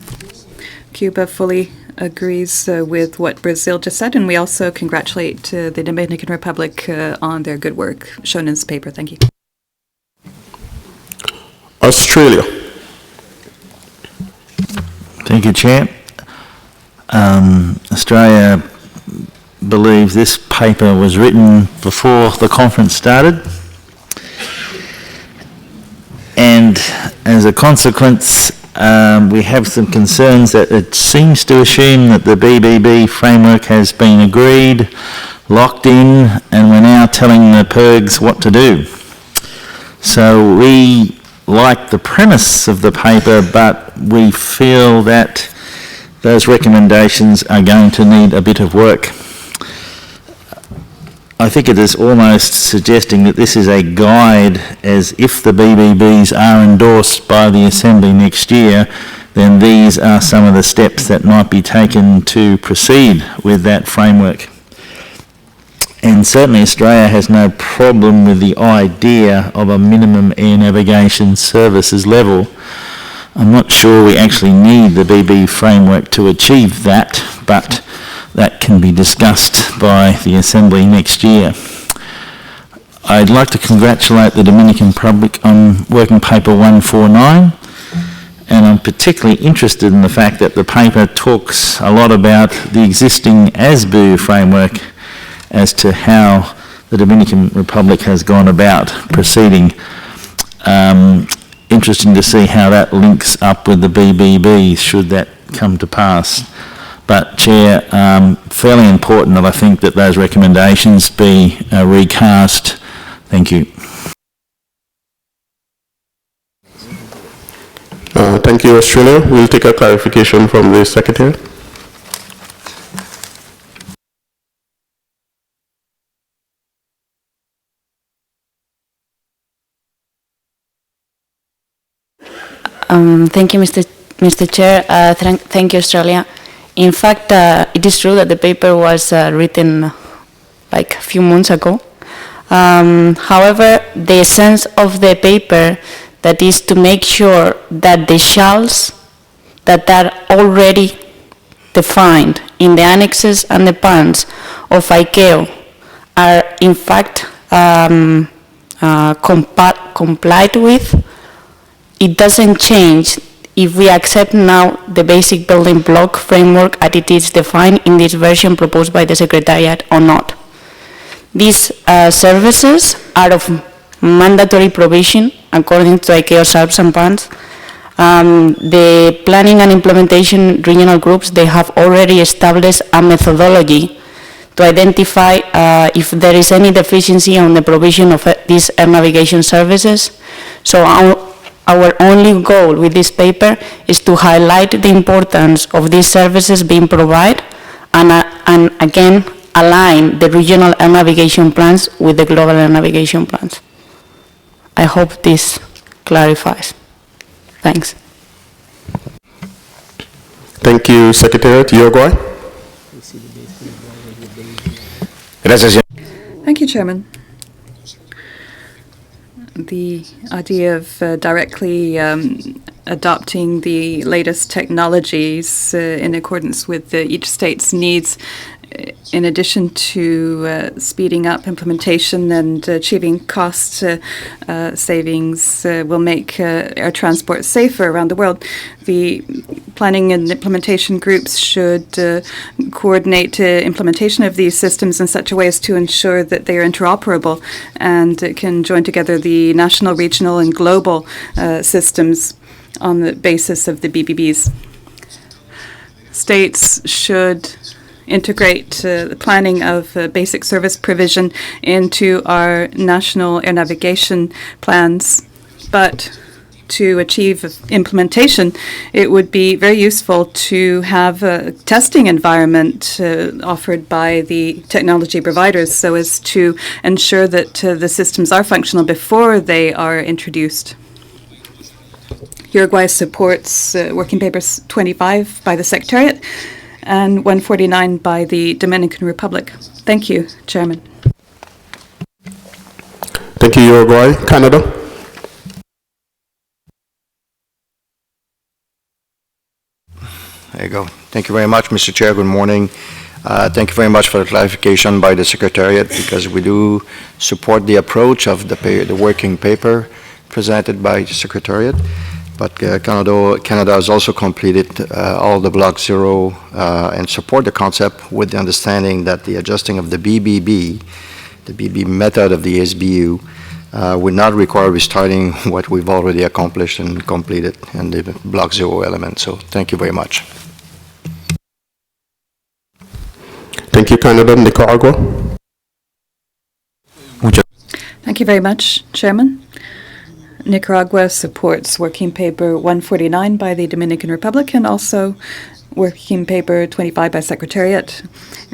Cuba fully agrees with what Brazil just said, and we also congratulate the Dominican Republic on their good work shown in this paper. Thank you. Australia? Thank you, Chair. Australia believes this paper was written before the conference started, and as a consequence we have some concerns that it seems to assume that the BBB framework has been agreed, locked in, and we're now telling the PIRGs what to do. So we like the premise of the paper, but we feel that those recommendations are going to need a bit of work. I think it is almost suggesting that this is a guide, as if the BBBs are endorsed by the Assembly next year, then these are some of the steps that might be taken to proceed with that framework. And certainly Australia has no problem with the idea of a minimum air navigation services level. I'm not sure we actually need the BB framework to achieve that, but that can be discussed by the Assembly next year. I'd like to congratulate the Dominican Republic on Working Paper 149, and I'm particularly interested in the fact that the paper talks a lot about the existing ASBU framework as to how the Dominican Republic has gone about proceeding. Interesting to see how that links up with the BBBs, should that come to pass. But, Chair, fairly important that I think that those recommendations be recast. Thank you. Thank you, Australia. We'll take a clarification from the Secretary. Thank you, Mr. Chair. Thank you, Australia. In fact, it is true that the paper was written like a few months ago. However, the essence of the paper, that is to make sure that the shalls that are already defined in the annexes and the plans of ICAO are in fact complied with. It doesn't change if we accept now the basic building block framework as it is defined in this version proposed by the Secretariat or not. These services are of mandatory provision according to ICAO SARPs and plans. The planning and implementation regional groups, they have already established a methodology to identify if there is any deficiency on the provision of these air navigation services. So our only goal with this paper is to highlight the importance of these services being provided and again align the regional air navigation plans with the global air navigation plans. I hope this clarifies. Thanks. Thank you, Secretariat. Uruguay. Thank you, Chairman. The idea of directly adopting the latest technologies in accordance with each state's needs, in addition to speeding up implementation and achieving cost savings, will make air transport safer around the world. The planning and implementation groups should coordinate implementation of these systems in such a way as to ensure that they are interoperable and can join together the national, regional, and global systems on the basis of the BBBs. States should integrate the planning of basic service provision into our national air navigation plans, but to achieve implementation, it would be very useful to have a testing environment offered by the technology providers so as to ensure that the systems are functional before they are introduced. Uruguay supports Working Paper 25 by the Secretariat and 149 by the Dominican Republic. Thank you, Chairman. Thank you, Uruguay. Canada. There you go. Thank you very much, Mr. Chair. Good morning. Thank you very much for the clarification by the Secretariat, because we do support the approach of the working paper presented by the Secretariat. But Canada has also completed all the Block 0 and support the concept with the understanding that the adjusting of the BBB, the BB method of the ASBU, would not require restarting what we've already accomplished and completed in the Block 0 element. So thank you very much. Thank you, Canada. Nicaragua. Thank you very much, Chairman. Nicaragua supports Working Paper 149 by the Dominican Republic and also Working Paper 25 by Secretariat.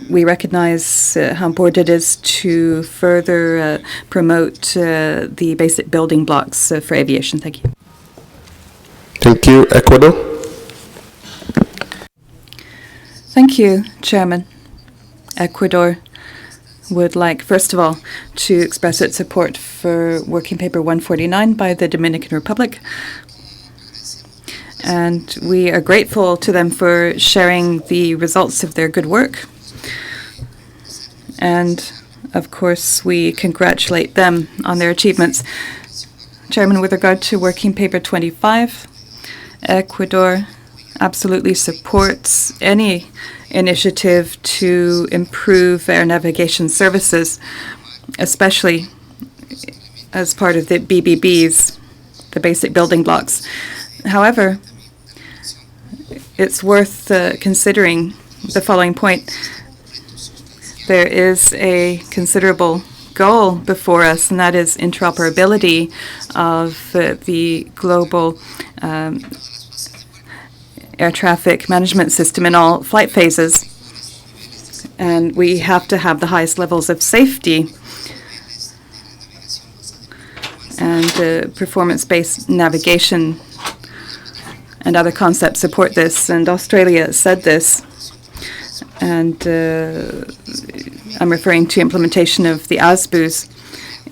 We recognize how important it is to further promote the basic building blocks for aviation. Thank you. Thank you. Ecuador. Thank you, Chairman. Ecuador would like, first of all, to express its support for Working Paper 149 by the Dominican Republic. And we are grateful to them for sharing the results of their good work. And, of course, we congratulate them on their achievements. Chairman, with regard to Working Paper 25, Ecuador absolutely supports any initiative to improve air navigation services, especially as part of the BBBs, the basic building blocks. However, it's worth considering the following point. There is a considerable goal before us, and that is interoperability of the global air traffic management system in all flight phases. And we have to have the highest levels of safety, and performance-based navigation and other concepts support this. And Australia said this, and I'm referring to implementation of the ASBUs.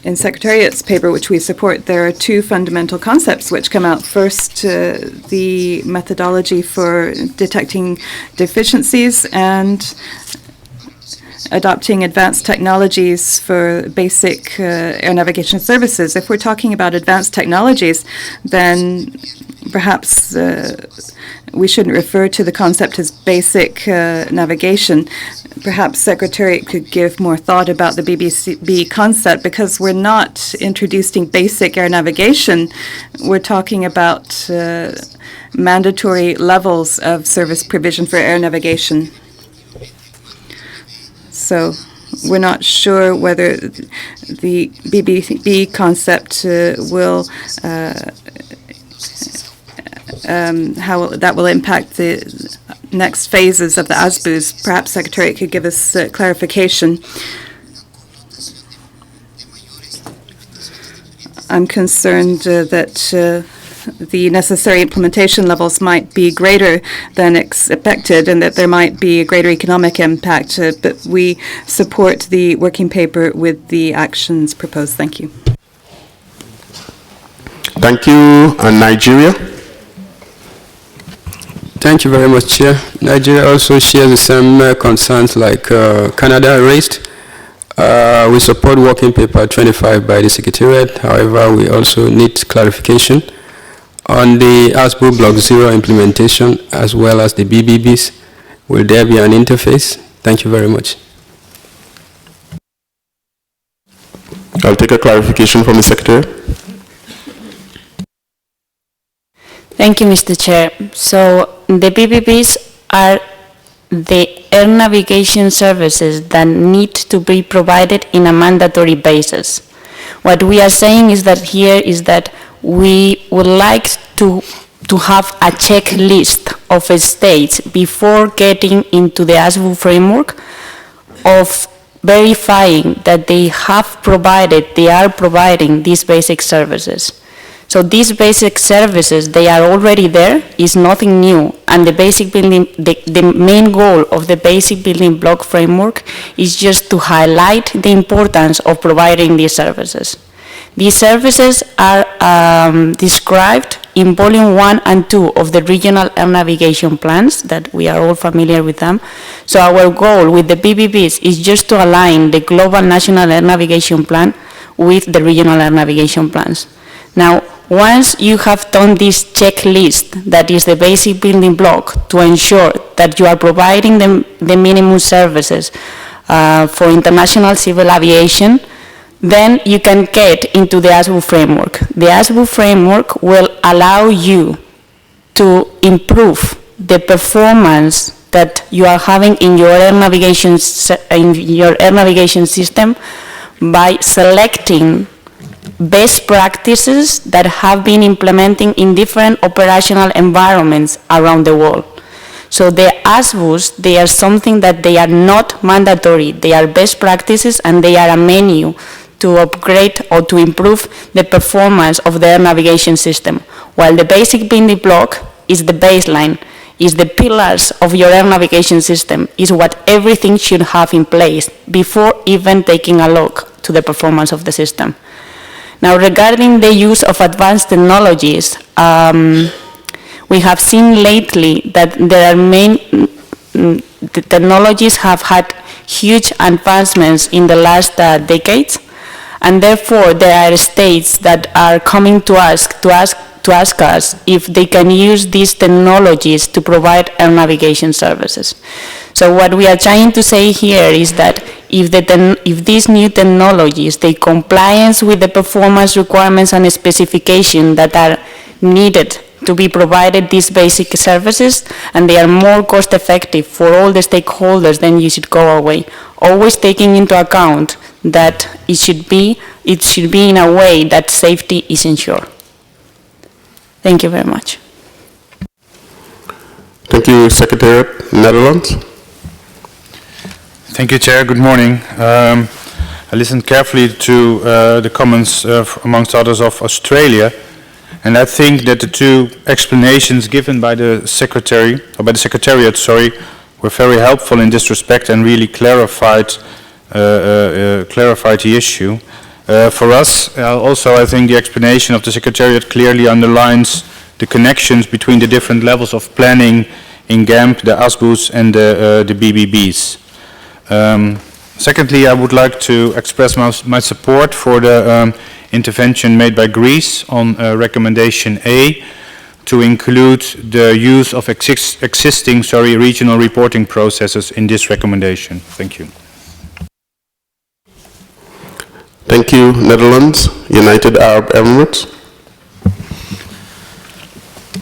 In Secretariat's paper, which we support, there are two fundamental concepts which come out. First, the methodology for detecting deficiencies, and adopting advanced technologies for basic air navigation services. If we're talking about advanced technologies, then perhaps we shouldn't refer to the concept as basic navigation. Perhaps Secretariat could give more thought about the BBB concept, because we're not introducing basic air navigation. We're talking about mandatory levels of service provision for air navigation. So we're not sure whether the BBB concept will how that will impact the next phases of the ASBUs. Perhaps Secretariat could give us clarification. I'm concerned that the necessary implementation levels might be greater than expected, and that there might be a greater economic impact, but we support the working paper with the actions proposed. Thank you. Thank you. And Nigeria? Thank you very much, Chair. Nigeria also shares the same concerns like Canada raised. We support working paper 25 by the Secretariat. However, we also need clarification on the ASBU Block 0 implementation, as well as the BBBs. Will there be an interface? Thank you very much. I'll take a clarification from the Secretary. Thank you, Mr. Chair. So the BBBs are the air navigation services that need to be provided in a mandatory basis. What we are saying is that here is that we would like to have a checklist of states before getting into the ASBU framework of verifying that they are providing these basic services. So these basic services, they are already there, is nothing new, and the basic building, the main goal of the basic building block framework is just to highlight the importance of providing these services. These services are described in Volume 1 and 2 of the regional air navigation plans, that we are all familiar with them. So our goal with the BBBs is just to align the global national air navigation plan with the regional air navigation plans. Now, once you have done this checklist, that is the basic building block, to ensure that you are providing the minimum services for international civil aviation, then you can get into the ASBU framework. The ASBU framework will allow you to improve the performance that you are having in your air navigation system by selecting best practices that have been implementing in different operational environments around the world. So the ASBUs, they are something that they are not mandatory. They are best practices, and they are a menu to upgrade or to improve the performance of the air navigation system, while the basic building block is the baseline, is the pillars of your air navigation system, is what everything should have in place before even taking a look to the performance of the system. Now, regarding the use of advanced technologies, we have seen lately that there are the technologies have had huge advancements in the last decades, and therefore there are states that are coming to ask us if they can use these technologies to provide air navigation services. So what we are trying to say here is that if these new technologies, they compliance with the performance requirements and specifications that are needed to be provided these basic services, and they are more cost effective for all the stakeholders, then you should go away. Always taking into account that it should be in a way that safety is ensured. Thank you very much. Thank you, Secretariat. Netherlands. Thank you, Chair. Good morning. I listened carefully to the comments, amongst others, of Australia, and I think that the two explanations given by the Secretariat, were very helpful in this respect and really clarified the issue. For us, also, I think the explanation of the Secretariat clearly underlines the connections between the different levels of planning in GAMP, the ASBUs, and the BBBs. Secondly, I would like to express my support for the intervention made by Greece on recommendation A to include the use of existing regional reporting processes in this recommendation. Thank you. Thank you, Netherlands, United Arab Emirates.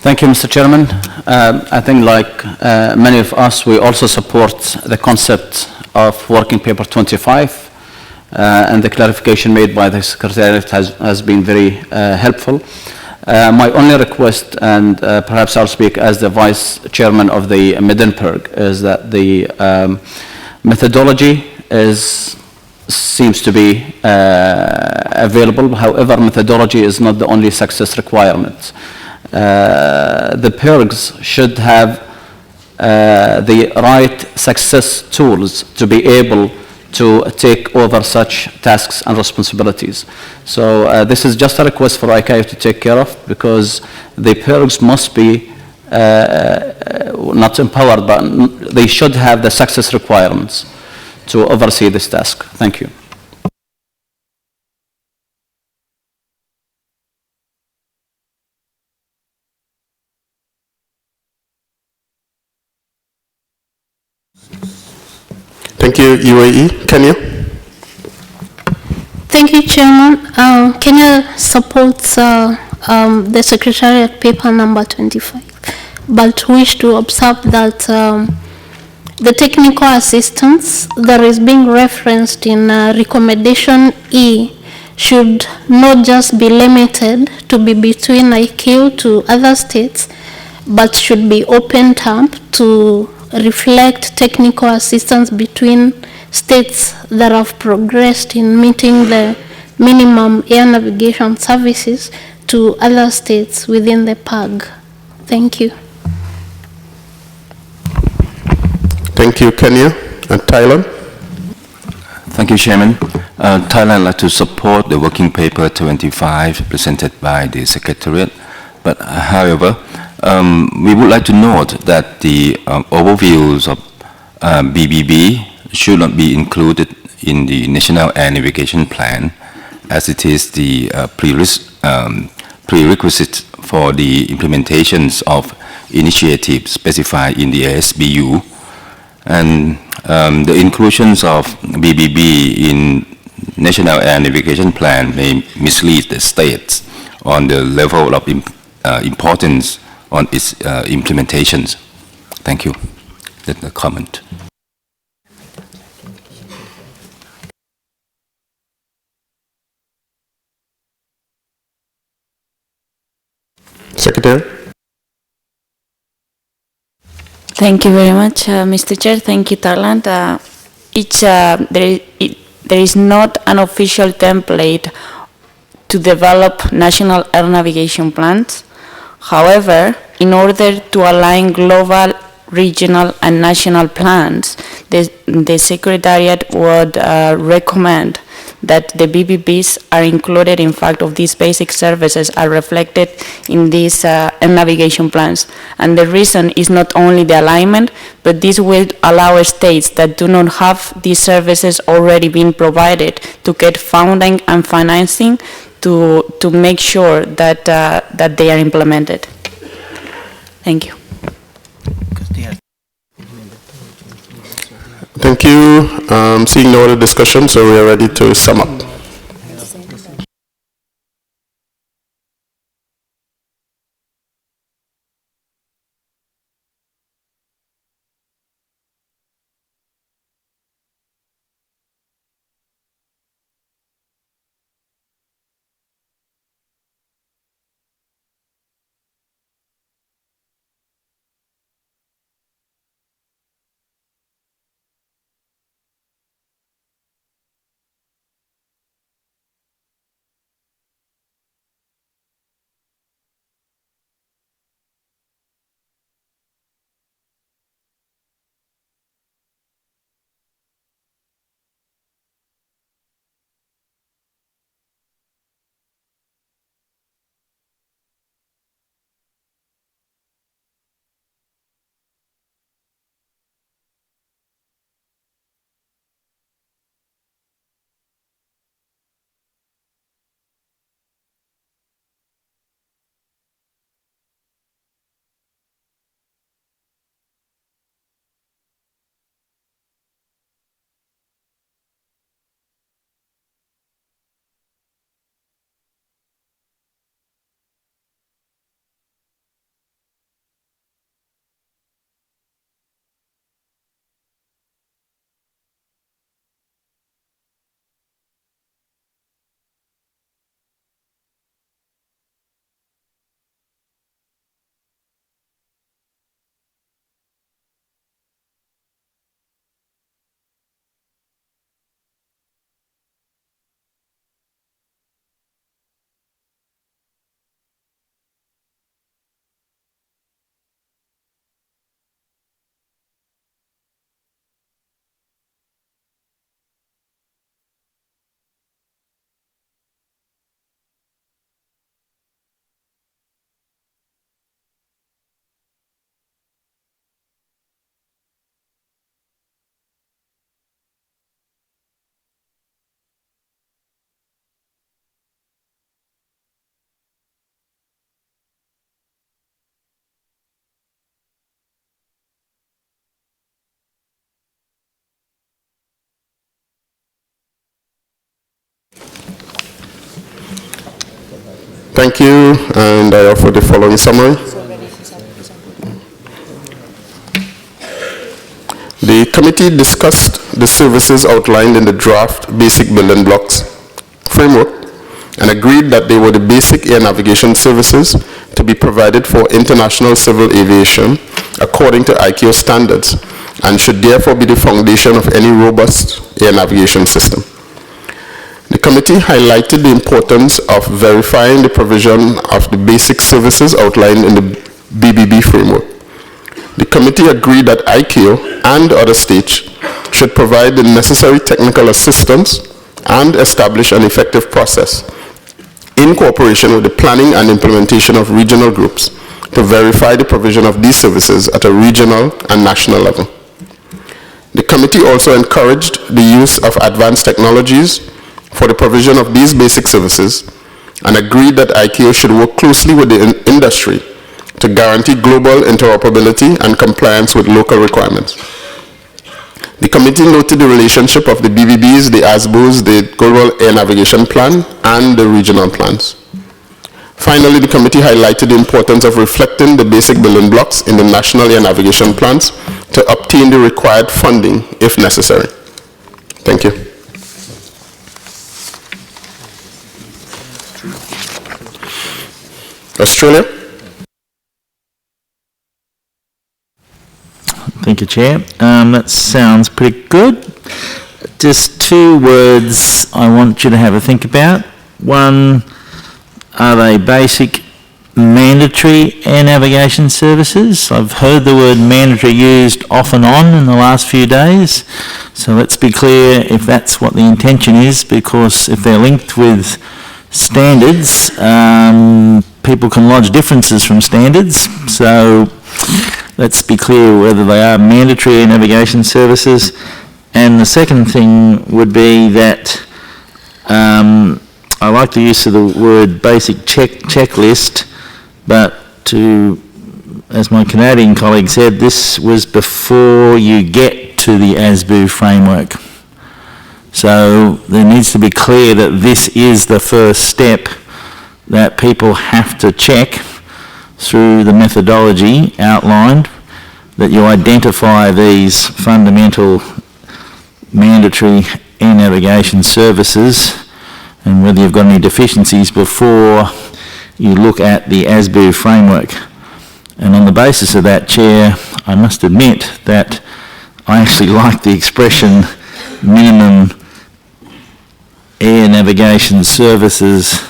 Thank you, Mr. Chairman. I think like many of us, we also support the concept of Working Paper 25, and the clarification made by the Secretariat has been very helpful. My only request, and perhaps I'll speak as the Vice Chairman of the Midden PIRG, is that the methodology seems to be available. However, methodology is not the only success requirement. The PIRGs should have the right success tools to be able to take over such tasks and responsibilities. So this is just a request for ICAO to take care of, because the PIRGs must be not empowered, but they should have the success requirements to oversee this task. Thank you. Thank you, UAE. Kenya? Thank you, Chairman. Kenya supports the Secretariat paper number 25, but wish to observe that the technical assistance that is being referenced in recommendation E should not just be limited to be between ICAO to other states, but should be opened up to reflect technical assistance between states that have progressed in meeting the minimum air navigation services to other states within the PIRG. Thank you. Thank you, Kenya. And Thailand? Thank you, Chairman. Thailand would like to support the working paper 25 presented by the Secretariat, but however, we would like to note that the overviews of BBB should not be included in the National Air Navigation Plan, as it is the prerequisite for the implementations of initiatives specified in the ASBU. And the inclusions of BBB in National Air Navigation Plan may mislead the states on the level of importance on its implementations. Thank you. That's a comment. Secretary? Thank you very much, Mr. Chair. Thank you, Thailand. There is not an official template to develop national air navigation plans. However, in order to align global, regional, and national plans, the Secretariat would recommend that the BBBs are included. In fact, of these basic services are reflected in these navigation plans. And the reason is not only the alignment, but this will allow states that do not have these services already being provided to get funding and financing to make sure that, that they are implemented. Thank you. Thank you. Seeing no other discussion, so we are ready to sum up. Thank you, and I offer the following summary. The committee discussed the services outlined in the draft Basic Building Blocks framework and agreed that they were the basic air navigation services to be provided for international civil aviation according to ICAO standards and should therefore be the foundation of any robust air navigation system. The committee highlighted the importance of verifying the provision of the basic services outlined in the BBB framework. The committee agreed that ICAO and other states should provide the necessary technical assistance and establish an effective process in cooperation with the planning and implementation of regional groups to verify the provision of these services at a regional and national level. The committee also encouraged the use of advanced technologies for the provision of these basic services and agreed that ICAO should work closely with the industry to guarantee global interoperability and compliance with local requirements. The committee noted the relationship of the BBBs, the ASBUs, the Global Air Navigation Plan, and the regional plans. Finally, the committee highlighted the importance of reflecting the basic building blocks in the national air navigation plans to obtain the required funding if necessary. Thank you. Australia. Thank you, Chair. That sounds pretty good. Just two words I want you to have a think about. One, are they basic mandatory air navigation services? I've heard the word mandatory used off and on in the last few days. So let's be clear if that's what the intention is, because if they're linked with standards, people can lodge differences from standards. So let's be clear whether they are mandatory air navigation services. And the second thing would be that I like the use of the word basic checklist, but as my Canadian colleague said, this was before you get to the ASBU framework. So there needs to be clear that this is the first step that people have to check through the methodology outlined, that you identify these fundamental mandatory air navigation services and whether you've got any deficiencies before you look at the ASBU framework. And on the basis of that, Chair, I must admit that I actually like the expression minimum air navigation services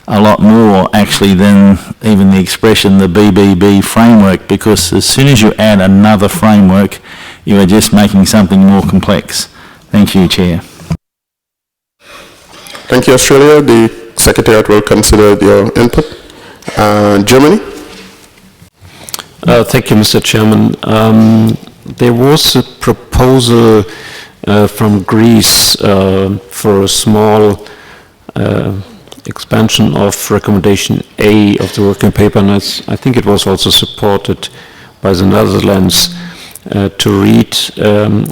a lot more actually than even the expression the BBB framework, because as soon as you add another framework, you are just making something more complex. Thank you, Chair. Thank you, Australia. The Secretariat will consider your input. Germany? Thank you, Mr. Chairman. There was a proposal from Greece for a small expansion of recommendation A of the working paper, and I think it was also supported by the Netherlands to read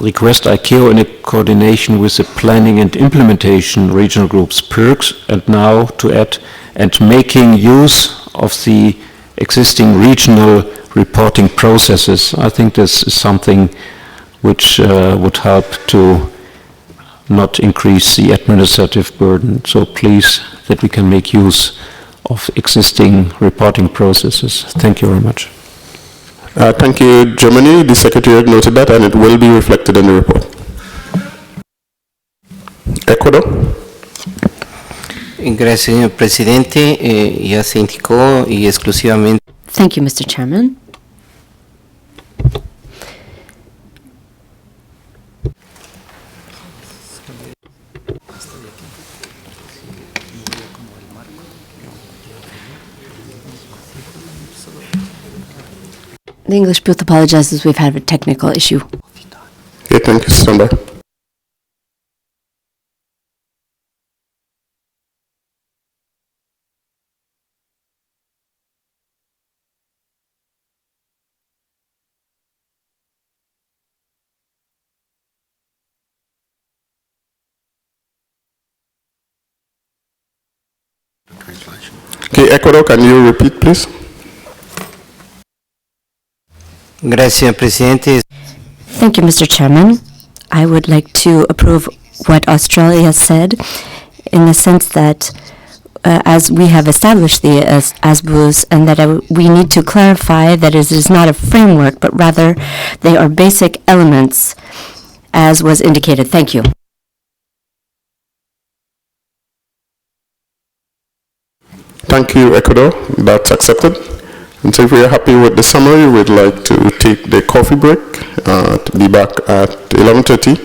request ICAO in coordination with the planning and implementation regional groups PIRGs, and now to add and making use of the existing regional reporting processes. I think this is something which would help to not increase the administrative burden. So please, that we can make use of existing reporting processes. Thank you very much. Thank you, Germany. The Secretariat noted that and it will be reflected in the report. Ecuador. Gracias, señor presidente. Ya se indicó y exclusivamente. Thank you, Mr. Chairman. The English booth apologizes. We've had a technical issue. Okay, thank you. Stand by. Okay, Ecuador, can you repeat, please? Gracias, Presidente. Thank you, Mr. Chairman. I would like to approve what Australia said in the sense that as we have established the ASBUs and that we need to clarify that it is not a framework, but rather they are basic elements as was indicated. Thank you. Thank you, Ecuador. That's accepted. And so if we are happy with the summary, we'd like to take the coffee break to be back at 11:30.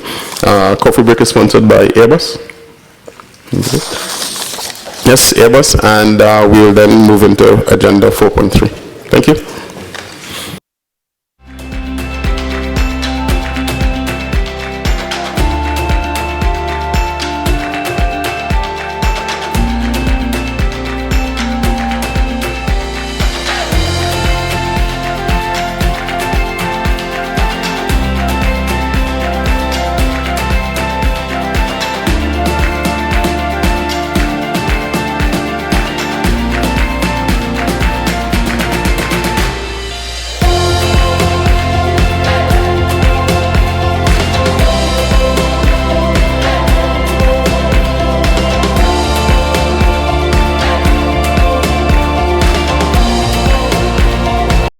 Coffee break is sponsored by Airbus. Yes, Airbus, and we'll then move into agenda 4.3. Thank you.